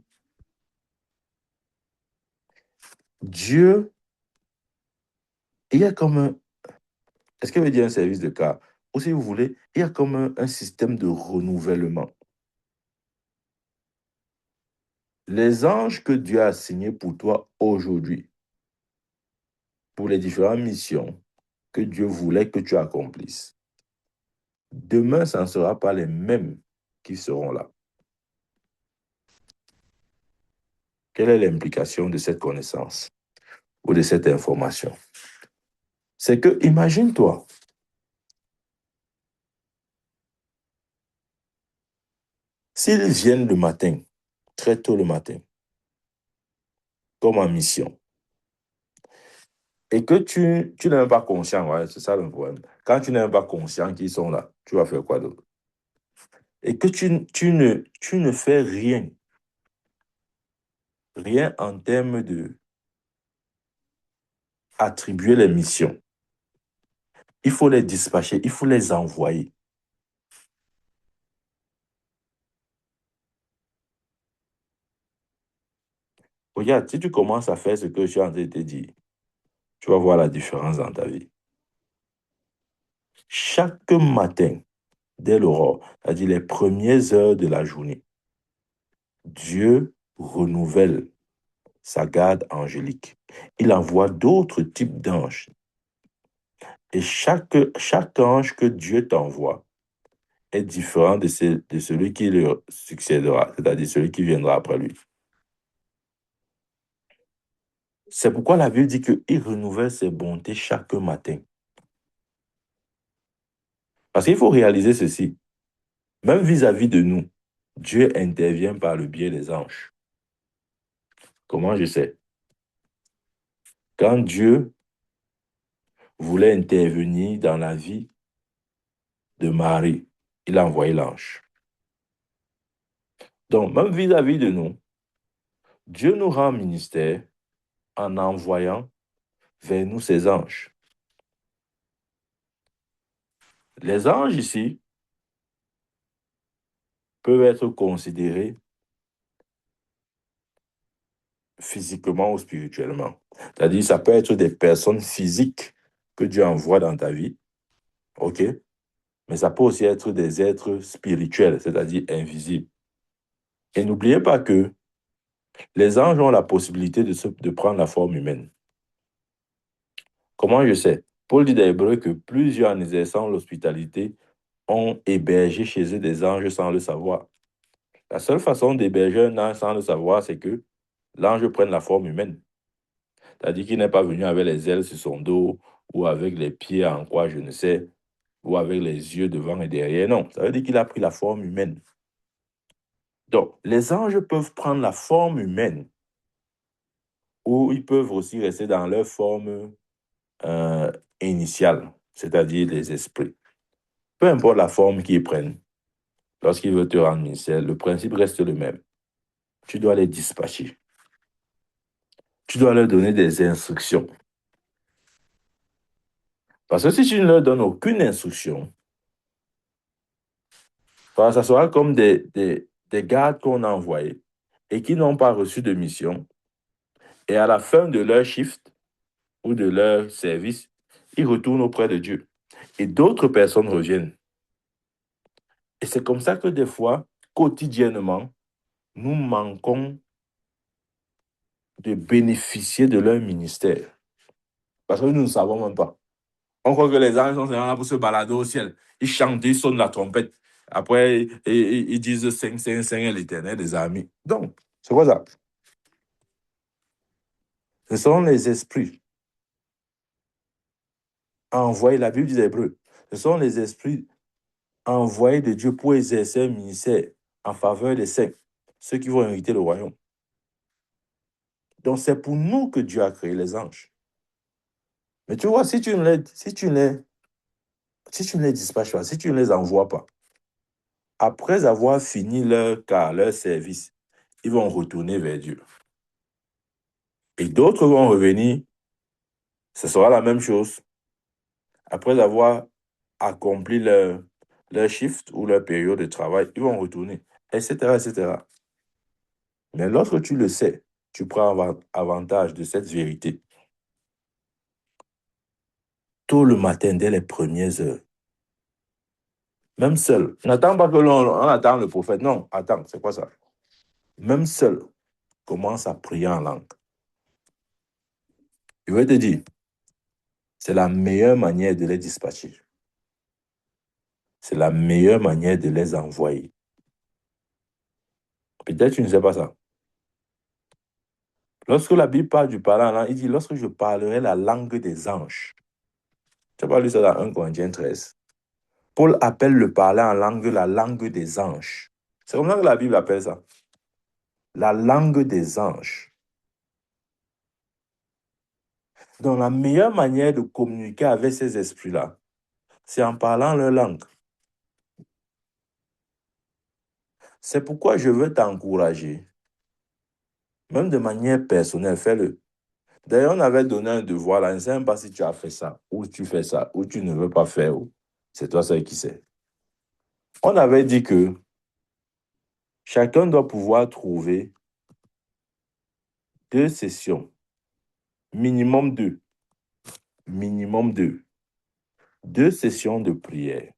Dieu, il y a comme un, est-ce qu'il veut dire un service de car? Ou si vous voulez, il y a comme un système de renouvellement. Les anges que Dieu a assignés pour toi aujourd'hui, pour les différentes missions que Dieu voulait que tu accomplisses, demain, ça ne sera pas les mêmes qui seront là. Quelle est l'implication de cette connaissance ou de cette information? C'est que, imagine-toi, s'ils viennent le matin, très tôt le matin, comme en mission, et que tu n'es même pas conscient, ouais, c'est ça le problème. Quand tu n'es même pas conscient qu'ils sont là, tu vas faire quoi d'autre? Et que tu ne fais rien, rien en termes de attribuer les missions. Il faut les dispatcher, il faut les envoyer. Regarde, si tu commences à faire ce que je suis en train de te dire, tu vas voir la différence dans ta vie. Chaque matin, dès l'aurore, c'est-à-dire les premières heures de la journée, Dieu renouvelle sa garde angélique. Il envoie d'autres types d'anges. Et chaque ange que Dieu t'envoie est différent de celui qui lui succédera, c'est-à-dire celui qui viendra après lui. C'est pourquoi la Bible dit qu'il renouvelle ses bontés chaque matin. Parce qu'il faut réaliser ceci. Même vis-à-vis de nous, Dieu intervient par le biais des anges. Comment je sais? Quand Dieu voulait intervenir dans la vie de Marie, il a envoyé l'ange. Donc, même vis-à-vis de nous, Dieu nous rend ministère en envoyant vers nous ses anges. Les anges ici peuvent être considérés physiquement ou spirituellement. C'est-à-dire, ça peut être des personnes physiques que Dieu envoie dans ta vie, ok? Mais ça peut aussi être des êtres spirituels, c'est-à-dire invisibles. Et n'oubliez pas que les anges ont la possibilité de prendre la forme humaine. Comment je sais? Paul dit dans Hébreux que plusieurs, en exerçant l'hospitalité, ont hébergé chez eux des anges sans le savoir. La seule façon d'héberger un ange sans le savoir, c'est que l'ange prenne la forme humaine. C'est-à-dire qu'il n'est pas venu avec les ailes sur son dos ou avec les pieds en quoi, je ne sais, ou avec les yeux devant et derrière. Non, ça veut dire qu'il a pris la forme humaine. Donc, les anges peuvent prendre la forme humaine ou ils peuvent aussi rester dans leur forme euh, initiale, c'est-à-dire les esprits. Peu importe la forme qu'ils prennent, lorsqu'ils veulent te rendre ministère, le principe reste le même. Tu dois les dispatcher. Tu dois leur donner des instructions. Parce que si tu ne leur donnes aucune instruction, ça sera comme des gardes qu'on a envoyés et qui n'ont pas reçu de mission. Et à la fin de leur shift ou de leur service, ils retournent auprès de Dieu. Et d'autres personnes reviennent. Et c'est comme ça que des fois, quotidiennement, nous manquons de bénéficier de leur ministère. Parce que nous ne savons même pas. On croit que les anges sont là pour se balader au ciel. Ils chantent, ils sonnent la trompette. Après, ils disent 5, 5, 5 à l'éternel des amis. Donc, c'est quoi ça? Ce sont les esprits envoyés, la Bible dit Hébreux. Ce sont les esprits envoyés de Dieu pour exercer un ministère en faveur des saints, ceux qui vont hériter le royaume. Donc, c'est pour nous que Dieu a créé les anges. Mais tu vois, si tu ne les dispatches pas, si tu ne les envoies pas, après avoir fini leur service, ils vont retourner vers Dieu. Et d'autres vont revenir, ce sera la même chose. Après avoir accompli leur shift ou leur période de travail, ils vont retourner, etc., etc. Mais lorsque tu le sais, tu prends avantage de cette vérité. Tôt le matin, dès les premières heures, même seul, n'attends pas que l'on attend le prophète. Non, attends, c'est quoi ça? Même seul, commence à prier en langue. Je vais te dire, c'est la meilleure manière de les dispatcher. C'est la meilleure manière de les envoyer. Peut-être que tu ne sais pas ça. Lorsque la Bible parle du parler en langue, il dit, lorsque je parlerai la langue des anges. Tu as pas lu ça dans 1 Corinthiens 13. Paul appelle le parler en langue la langue des anges. C'est comme ça que la Bible appelle ça. la langue des anges. Donc, la meilleure manière de communiquer avec ces esprits-là, c'est en parlant leur langue. C'est pourquoi je veux t'encourager, même de manière personnelle, fais-le. D'ailleurs, on avait donné un devoir là, je ne sais même pas si tu as fait ça, ou tu fais ça, ou tu ne veux pas faire, ou c'est toi seul qui sais. On avait dit que chacun doit pouvoir trouver 2 sessions, minimum 2, minimum 2, 2 sessions de prière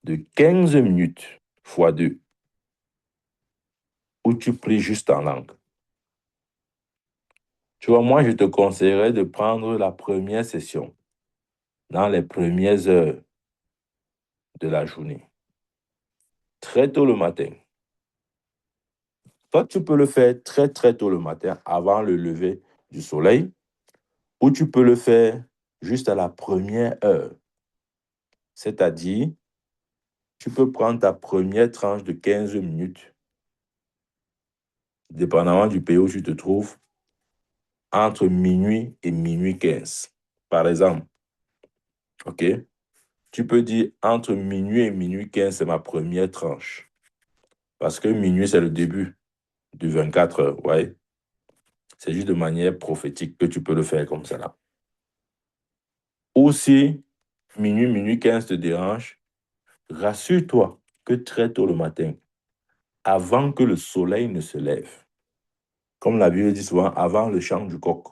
de 15 minutes fois 2, où tu pries juste en langue. Tu vois, moi, je te conseillerais de prendre la première session dans les premières heures de la journée, très tôt le matin. Toi, tu peux le faire très, très tôt le matin, avant le lever du soleil, ou tu peux le faire juste à la première heure. C'est-à-dire, tu peux prendre ta première tranche de 15 minutes, dépendamment du pays où tu te trouves, entre minuit et minuit 15. Par exemple, OK? Tu peux dire entre minuit et minuit 15, c'est ma première tranche. Parce que minuit, c'est le début du 24 heures, ouais. C'est juste de manière prophétique que tu peux le faire comme ça là. Ou si minuit, minuit 15 te dérange, rassure-toi que très tôt le matin, avant que le soleil ne se lève, comme la Bible dit souvent, avant le chant du coq,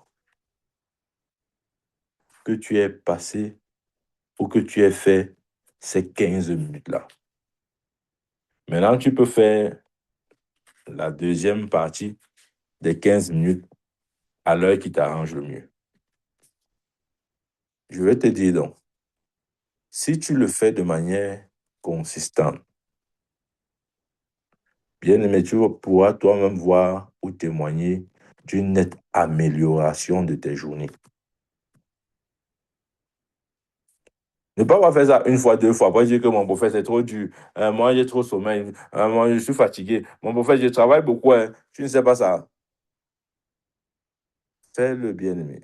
que tu aies passé ou que tu aies fait ces 15 minutes-là. Maintenant, tu peux faire la deuxième partie des 15 minutes à l'heure qui t'arrange le mieux. Je vais te dire donc, si tu le fais de manière consistante, bien aimé, tu pourras toi-même voir ou témoigner d'une nette amélioration de tes journées. Ne pas avoir fait ça une fois, 2 fois, après dire que mon beau-frère c'est trop dur, moi j'ai trop sommeil, moi je suis fatigué, mon beau-frère je travaille beaucoup, hein. Tu ne sais pas ça. Fais-le, bien aimé.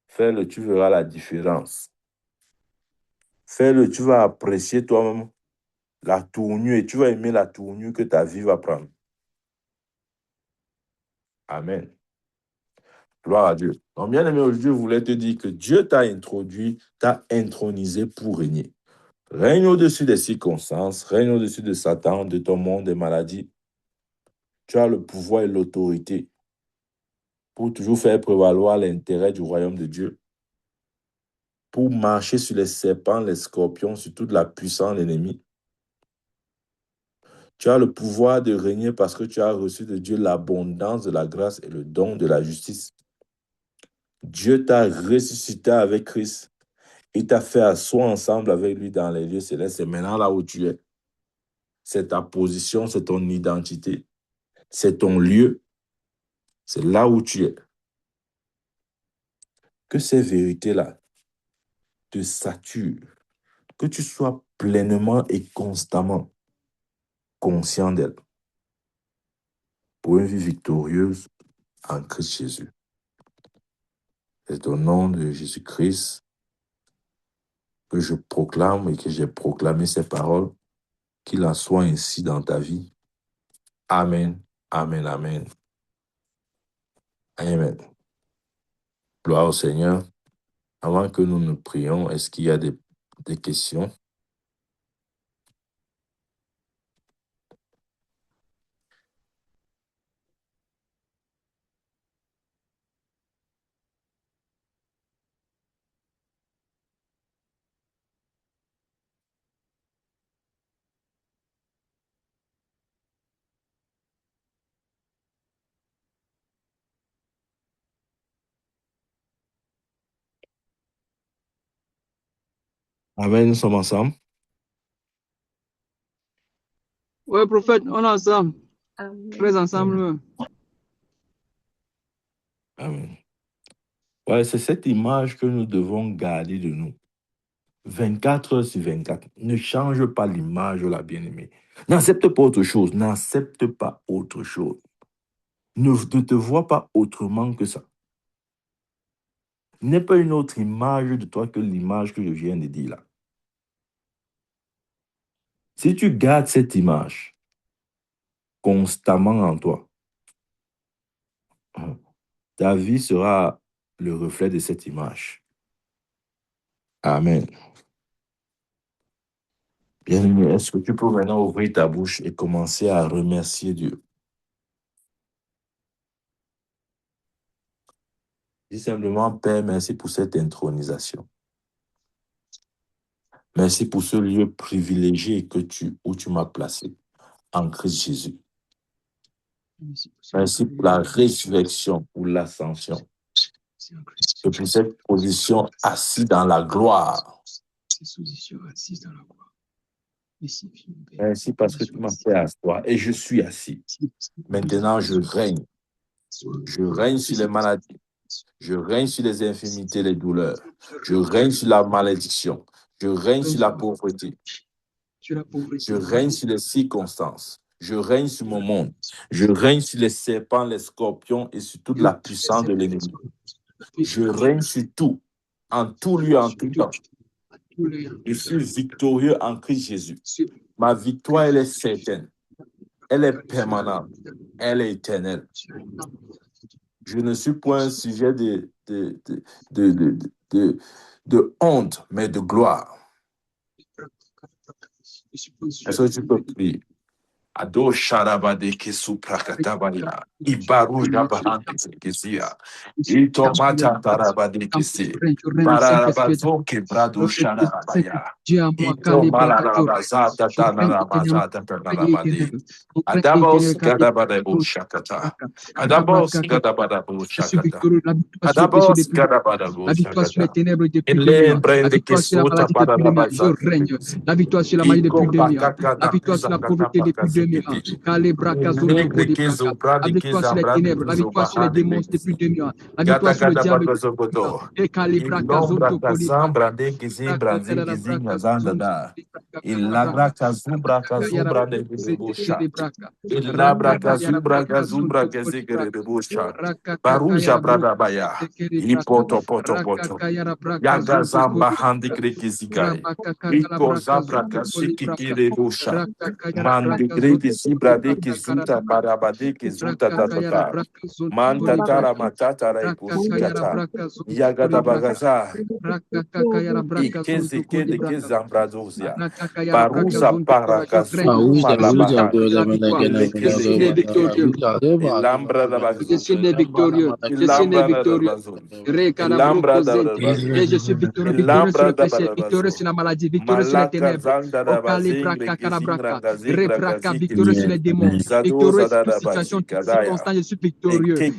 Fais-le, tu verras la différence. Fais-le, tu vas apprécier toi-même la tournure et tu vas aimer la tournure que ta vie va prendre. Amen. Gloire à Dieu. Donc, bien aimé, aujourd'hui, je voulais te dire que Dieu t'a introduit, t'a intronisé pour régner. Règne au-dessus des circonstances, règne au-dessus de Satan, de ton monde, des maladies. Tu as le pouvoir et l'autorité pour toujours faire prévaloir l'intérêt du royaume de Dieu, pour marcher sur les serpents, les scorpions, sur toute la puissance de l'ennemi. Tu as le pouvoir de régner parce que tu as reçu de Dieu l'abondance de la grâce et le don de la justice. Dieu t'a ressuscité avec Christ. Il t'a fait asseoir ensemble avec lui dans les lieux célestes. C'est maintenant là où tu es. C'est ta position, c'est ton identité, c'est ton lieu. C'est là où tu es. Que ces vérités-là te saturent, que tu sois pleinement et constamment conscient d'elles pour une vie victorieuse en Christ Jésus. C'est au nom de Jésus-Christ que je proclame et que j'ai proclamé ces paroles, qu'il en soit ainsi dans ta vie. Amen, amen, amen. Amen. Gloire au Seigneur. Avant que nous nous prions, est-ce qu'il y a des questions? Amen, nous sommes ensemble. Oui, prophète, on est ensemble. Très ensemble. Amen. Ouais, c'est cette image que nous devons garder de nous. 24 heures sur 24. Ne change pas l'image, la bien-aimée. N'accepte pas autre chose. N'accepte pas autre chose. Ne te vois pas autrement que ça. N'est pas une autre image de toi que l'image que je viens de dire là. Si tu gardes cette image constamment en toi, ta vie sera le reflet de cette image. Amen. Bien-aimé, est-ce que tu peux maintenant ouvrir ta bouche et commencer à remercier Dieu? Dis simplement, Père, merci pour cette intronisation. Merci pour ce lieu privilégié où tu m'as placé en Christ Jésus. Merci pour la résurrection, pour l'ascension. Et pour cette position assise dans la gloire. Merci parce que tu m'as fait asseoir et je suis assis. Maintenant, je règne. Je règne sur les maladies. Je règne sur les infirmités, les douleurs. Je règne sur la malédiction. Je règne sur la pauvreté. Je règne sur les circonstances. Je règne sur mon monde. Je règne sur les serpents, les scorpions et sur toute la puissance de l'ennemi. Je règne sur tout, en tout lieu, en tout temps. Je suis victorieux en Christ Jésus. Ma victoire, elle est certaine. Elle est permanente. Elle est éternelle. Je ne suis pas un sujet de honte, mais de gloire. Est-ce que tu peux prier? Ado sharabade ke suprakatabaria ibaru jabahante kezia itomata tarabade kesi parabazo kebrado sharabaya itomalarabazata tanarabazata tanarabade adabos gadabadabo shakata adabos gadabadabo shakata adabos gadabadabo shakata ele brende ke suta parabazata la victoire sur la maladie depuis 2000 ans, la victoire sur la pauvreté depuis 2000 ans, la victoire sur les ténèbres, la victoire sur les démons depuis 2000 ans, la victoire sur le diable et Iko zabraka sikikire busha. Mandigre de zibrade ke zuta barabade ke zuta tatata. Mantatara matatara ekusikata. Yagada bagaza. Ikeze kede ke zambradozia. Baruza parakazu malabaha. Lambra da bazo. Je suis né victorieux. Je suis né victorieux. Et je suis victorieux. Victorieux sur le péché. Victorieux sur la maladie. Victorieux sur les ténèbres. Victorieux sur les démons. Victorieux sur les situations, toutes circonstances. Je suis victorieux. Je suis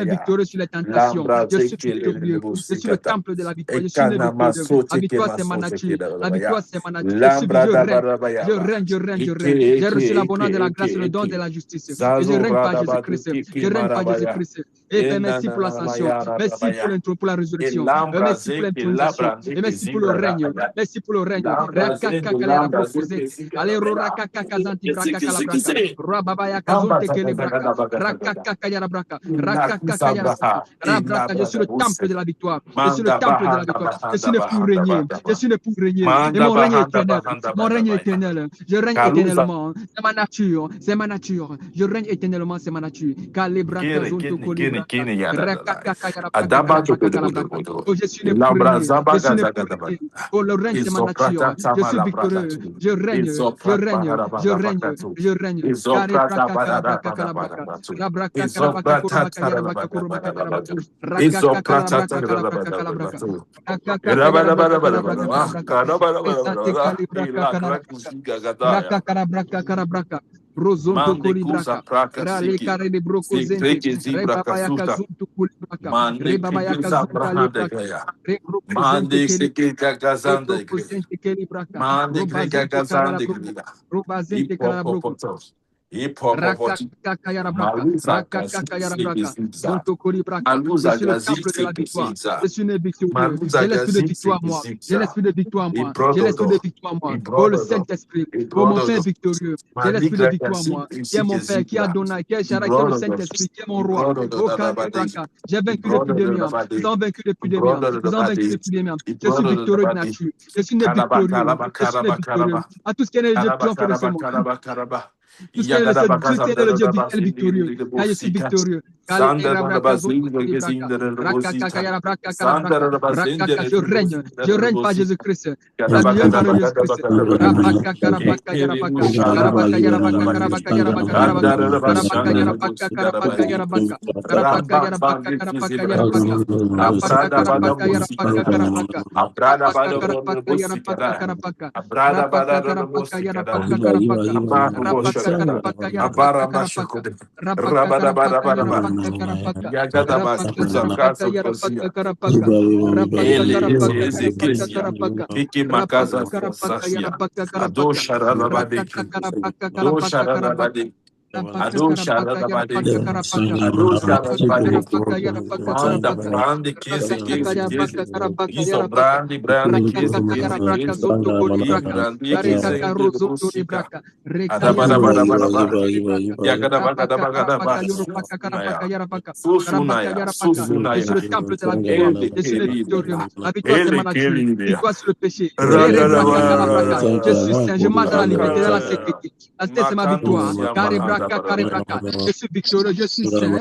victorieux sur les tentations. Je suis victorieux. Je suis le temple de la victoire. Je suis le victorieux. La victoire, c'est ma nature. La victoire, c'est ma nature. Je règne. J'ai reçu l'abondance de la grâce et le don de la justice. Et je règne par Jésus-Christ. Je règne par Jésus-Christ. Et merci pour l'ascension. Merci pour la résurrection. Merci pour l'intronisation. Et merci pour le règne. Merci pour le règne. Je suis le temple de la victoire. Je suis le temple de la victoire. Je suis né pour régner. Je suis né pour régner. Et mon règne est éternel. Mon règne est éternel. Je règne éternellement. C'est ma nature. C'est ma nature. Je règne éternellement. C'est ma nature. Je suis né pour régner. Oh, le règne, c'est ma nature. Je suis victorieux. Je règne. Rozonto Kolibraka, Rale Kare de Brocozente, Rebabaya Kazuntu Kulibraka, Rebabaya Kazunta, Mande Sekeka Kelibraka, Robazente Kalabroko, Et pour je suis le temple de la victoire. Je suis une victorieuse. J'ai l'esprit de victoire, moi. J'ai l'esprit de victoire, moi. J'ai l'esprit de victoire, moi. Oh, le Saint-Esprit. Oh, mon Père victorieux. J'ai l'esprit de victoire, moi. Qui est mon Père, qui est Adonai, qui est Shaddai, qui est le Saint-Esprit, qui est mon roi. Oh, Kalibraka. J'ai vaincu depuis 2000 ans. Nous avons vaincu depuis 2000 ans. Nous avons vaincu depuis 2000 ans. Je suis victorieux de nature. Je suis une victorieux. Je suis une victorieux. À tout ce qui est le Dieu triomphant de ce monde. Tout ce qui est le Dieu victorieux. Car je suis victorieux. Je règne par Jésus-Christ. La lumière par Jésus-Christ. Je suis saint, je marche dans la liberté, dans la sécurité. La c'est ma victoire. Je suis victorieux, je suis saint.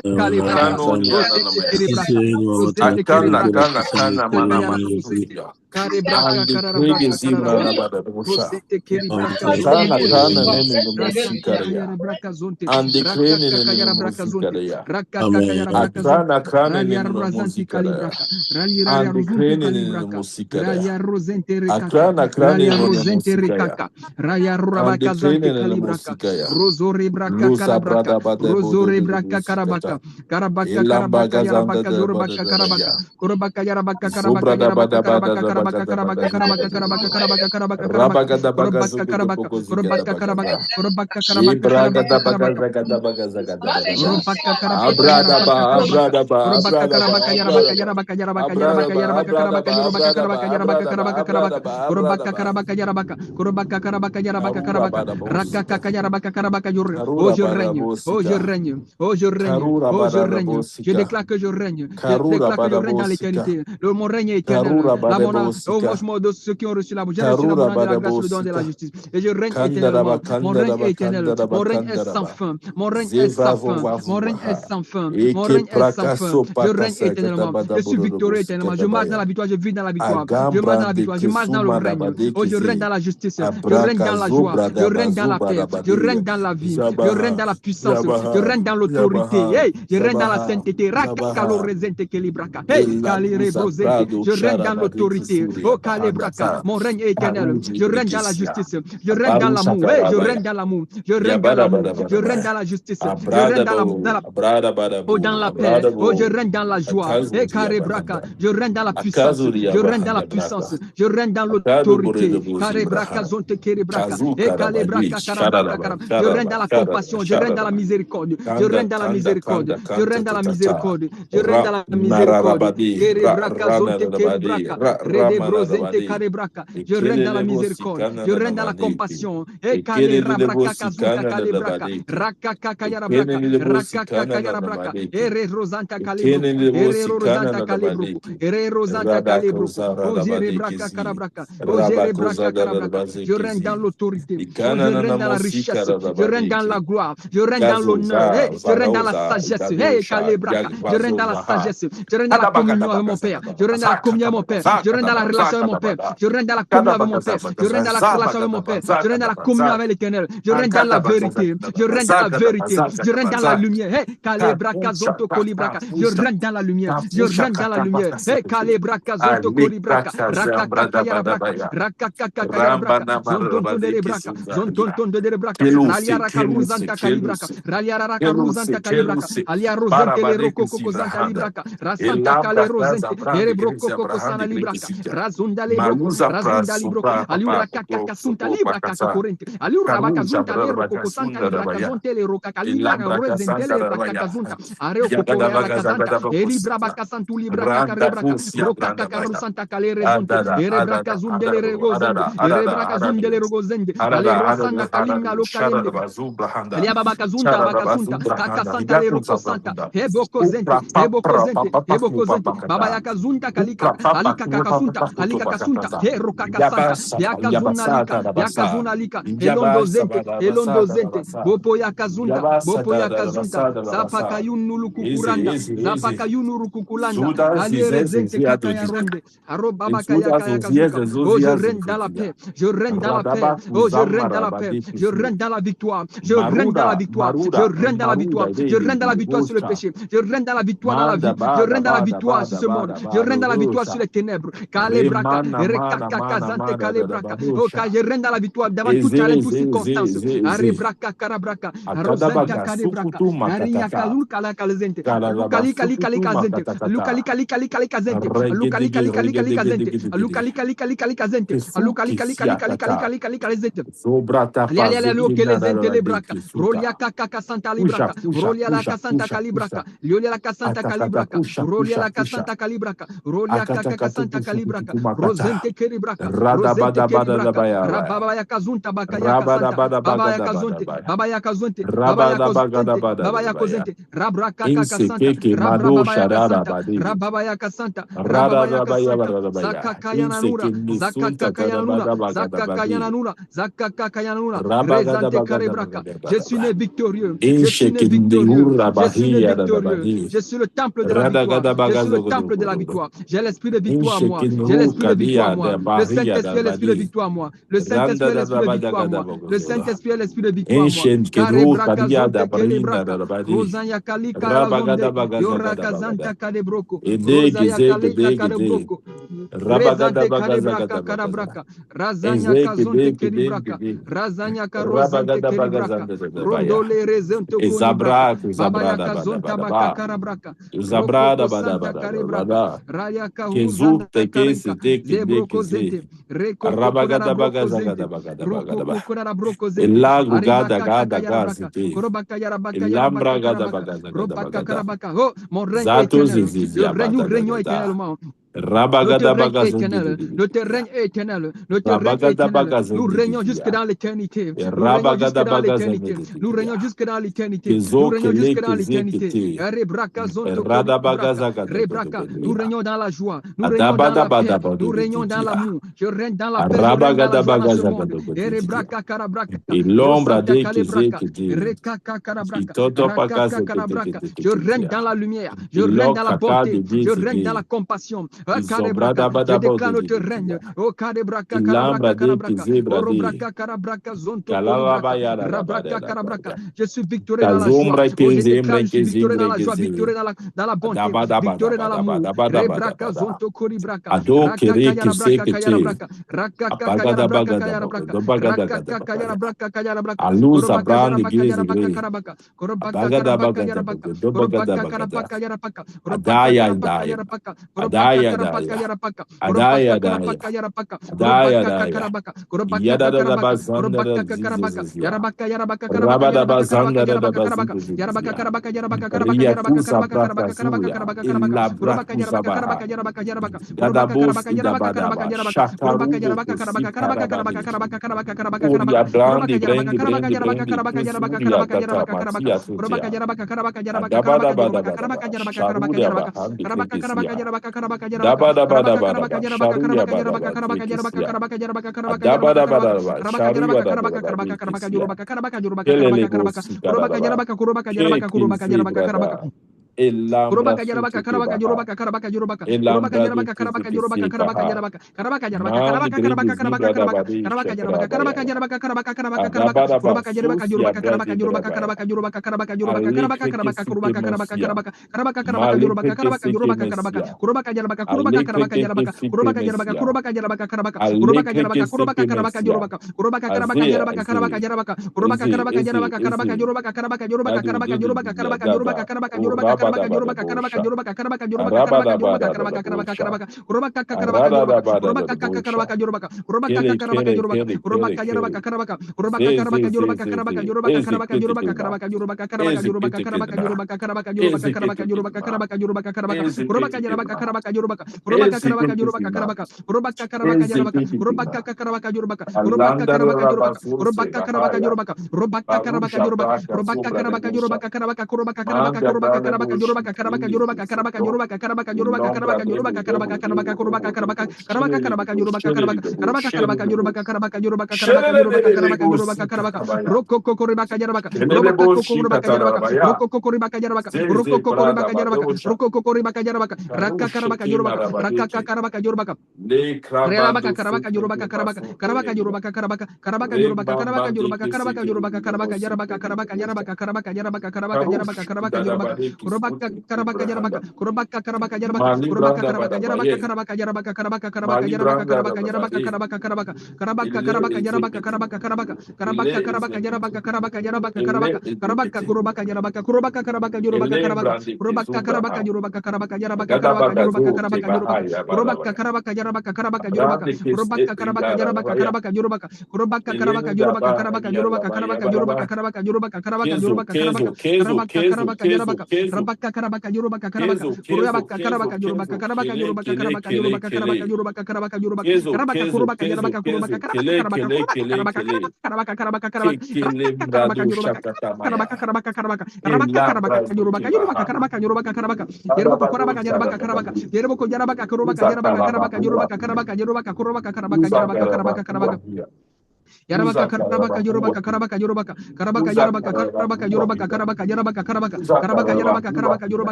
Oh, je règne, oh, je règne, oh, je règne, oh, je règne. Je déclare que je règne. Je déclare que je règne dans l'éternité. Mon règne est éternel. De ceux qui ont reçu la j'ai reçu l'abondance de la grâce, le don de la justice. Et je règne éternellement. Mon règne est éternel. Mon règne est sans fin. Mon règne est sans fin. Mon règne est sans fin. Mon règne est sans fin. Je règne éternellement. Je suis victorieux éternellement. Je marche dans la victoire. Je vis dans la victoire. Je marche dans la victoire. Je marche dans le règne. Oh, je règne dans la justice. Je règne dans la joie. Je règne dans la paix. Je règne dans la vie. Je règne dans la puissance. Je règne dans l'autorité. Hey, je règne dans la sainteté. Je règne dans l'autorité. Oh, Kalebraka. Mon règne est éternel. Je règne dans la justice. Je règne dans l'amour. Hey, je règne dans l'amour. Je règne dans l'amour. Je règne dans la justice. Je règne dans la paix. Oh, je règne dans la joie. Hey, Kalebraka. Je règne dans la puissance. Je règne dans la puissance. Je règne dans l'autorité. Kalebraka zonte kerebraka. Hey, Kalebraka karabaka. Je règne dans la compassion. Je règne dans la miséricorde. Je règne dans la miséricorde. Je règne dans la miséricorde. Je règne dans la miséricorde. Kerebraka zonte kerebraka. Redebrozente karebraka. Je règne dans la miséricorde. Je règne dans la compassion. Et Kalebraka kazuta kalebraka. Rakaka yarabraka. Rakaka yarabraka. Ere rozanta kalebro. Ere rozanta kalebro. Ere rozanta kalebro. Ojere braka karabraka. Ojere braka karabraka. Je règne dans l'autorité. Je règne dans la richesse. Je règne dans la gloire. Je règne dans l'honneur. Je règne dans la sagesse. Hey, Kalebraka. Je règne dans la sagesse. Je règne dans la communion avec mon Père. Je règne dans la communion avec mon Père. Je règne dans la relation avec mon Père. Je règne dans la communion avec mon Père. Je règne dans la relation avec mon Père. Je règne dans la communion avec l'Éternel. Je règne dans la vérité. Je règne dans la vérité. Je règne dans la lumière. Hey, Kalebraka zonto kolibraka. Je règne dans la lumière. Je règne dans la lumière. Hey, Kalebraka zonto kolibraka. Rakaka yarabraka. Rakaka yarabraka. Zonton de lebraka. Zonton de lebraka. Ralia rakaruzanta kalibraka. Ralia rakaruzanta kalibraka. Alia rozente le rokoko zanta libraka. Rasanta kale rozente. Ere brokoko sana libraka. razunda lebro razunda libro aliura kakasunta libra kakakorente aliura bakazunta le rokokosanta libra kazonte le rokakalibra rozendele bakakazunta areo kokore kazanta elibra bakasantu libra kakarebraka rokakakarusanta kale rezonte erebra kazundele regozende erebra kazundele regozende ale rosanda kalimna lokalende aliababa kazunta bakazunta kakasanta le rokosanta ebokozente baba yakazunta kalika alika kakasunta herokakasanta yakazuna alika elondo zente bopo yakazunta zapaka yunulu kukuranda zapaka yunuru kukulanda aliere zente kakaya ronde aro baba kayakazuka oh je règne dans la paix je règne dans la paix oh je règne dans la paix je règne dans la victoire je règne dans la victoire je règne dans la victoire je règne dans la victoire sur le péché je règne dans la victoire dans la vie je règne dans la victoire sur ce monde je règne dans la victoire sur les ténèbres kalebraka rekakakazante kalebraka oh je règne dans la victoire devant toute challenge toute circonstance arebraka karabraka arozanta kalebraka ariyakalul kalakalzente lukalikalizente lukalikalizente rolia kaka santa libraka rolia la kasanta kalibraka liolia la kasanta kalibraka rolia la kasanta kalibraka rolia kaka santa kalibraka rozente kelibraka rozente kelibraka rababa yakazunta bakaya kasanta baba yakazunte baba yakazunte baba yakazunte rabraka kaka santa rababa yakasanta rababa yakasanta zakakayananura zakakayananura rezante kalibraka je suis né victorieux je suis né victorieux je suis le temple de la victoire je suis le temple de la victoire j'ai l'esprit de victoire moi j'ai l'esprit de victoire moi le Saint-Esprit est l'esprit de victoire moi le Saint-Esprit est l'esprit de victoire moi le Saint-Esprit est l'esprit de victoire moi karebraka zonte kelebraka rozanya kalika razonde yorakazanta kadebroko rozanya kalika kadebroko rezante kadebraka karabraka razanya kazonte kelebraka razanya karozante kelebraka rondole rezonto konibra baba yakazonta baka karabraka zabrada bada raya kahuzanda kareka zebroko zente reko kokora broko zente roko kokora broko zente oh mon règne éternel le règne éternellement notre règne éternel, nous régnons jusque dans l'éternité. Nous régnons jusque dans l'éternité. Nous régnons dans la joie. Nous régnons dans la paix. Nous régnons dans l'amour. Je règne dans la paix. Je règne dans la joie dans ce monde. Je règne dans la lumière. Je règne dans la bonté. Je règne dans la compassion. Je déclare notre règne. Oh, Kadebraka, je suis victorieux dans la joie. Je déclare, je suis victorieux dans la joie, victorieux dans la bonté, victorieux dans l'amour. Rebraka zonto koribraka.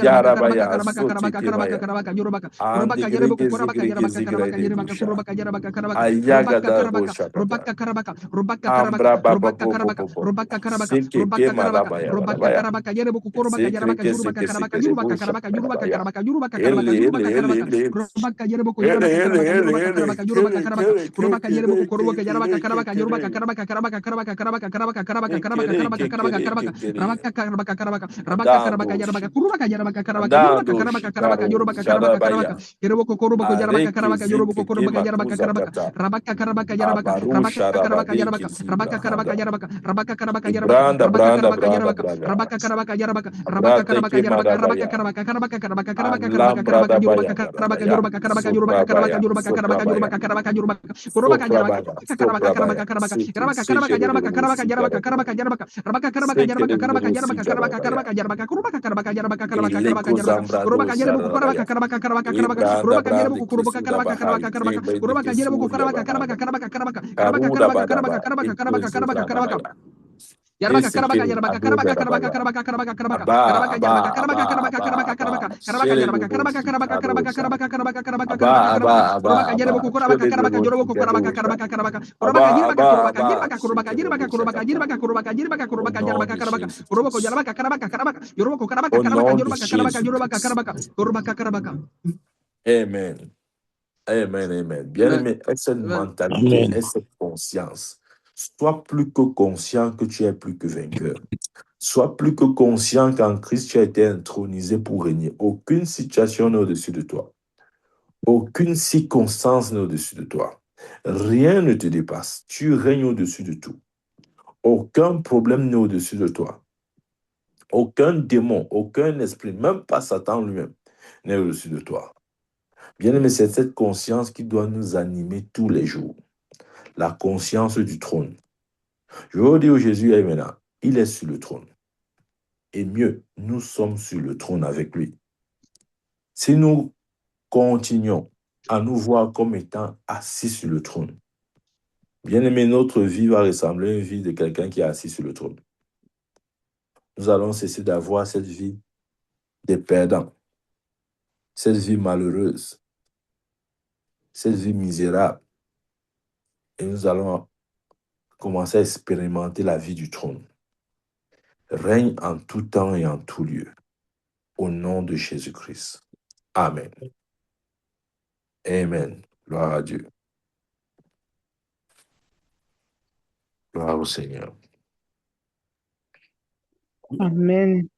Yarabaka Amen. Amen, amen. Bien-aimé, aie cette mentalité, aie cette conscience. Sois plus que conscient que tu es plus que vainqueur. Sois plus que conscient qu'en Christ, tu as été intronisé pour régner. Aucune situation n'est au-dessus de toi. Aucune circonstance n'est au-dessus de toi. Rien ne te dépasse. Tu règnes au-dessus de tout. Aucun problème n'est au-dessus de toi. Aucun démon, aucun esprit, même pas Satan lui-même, n'est au-dessus de toi. Bien-aimé, c'est cette conscience qui doit nous animer tous les jours. La conscience du trône. Je veux dire où Jésus est maintenant. Il est sur le trône. Et mieux, nous sommes sur le trône avec lui. Si nous continuons à nous voir comme étant assis sur le trône, bien-aimé, notre vie va ressembler à une vie de quelqu'un qui est assis sur le trône. Nous allons cesser d'avoir cette vie des perdants, cette vie malheureuse, cette vie misérable. Et nous allons commencer à expérimenter la vie du trône. Règne en tout temps et en tout lieu. Au nom de Jésus-Christ. Amen. Amen. Gloire à Dieu. Gloire au Seigneur. Amen.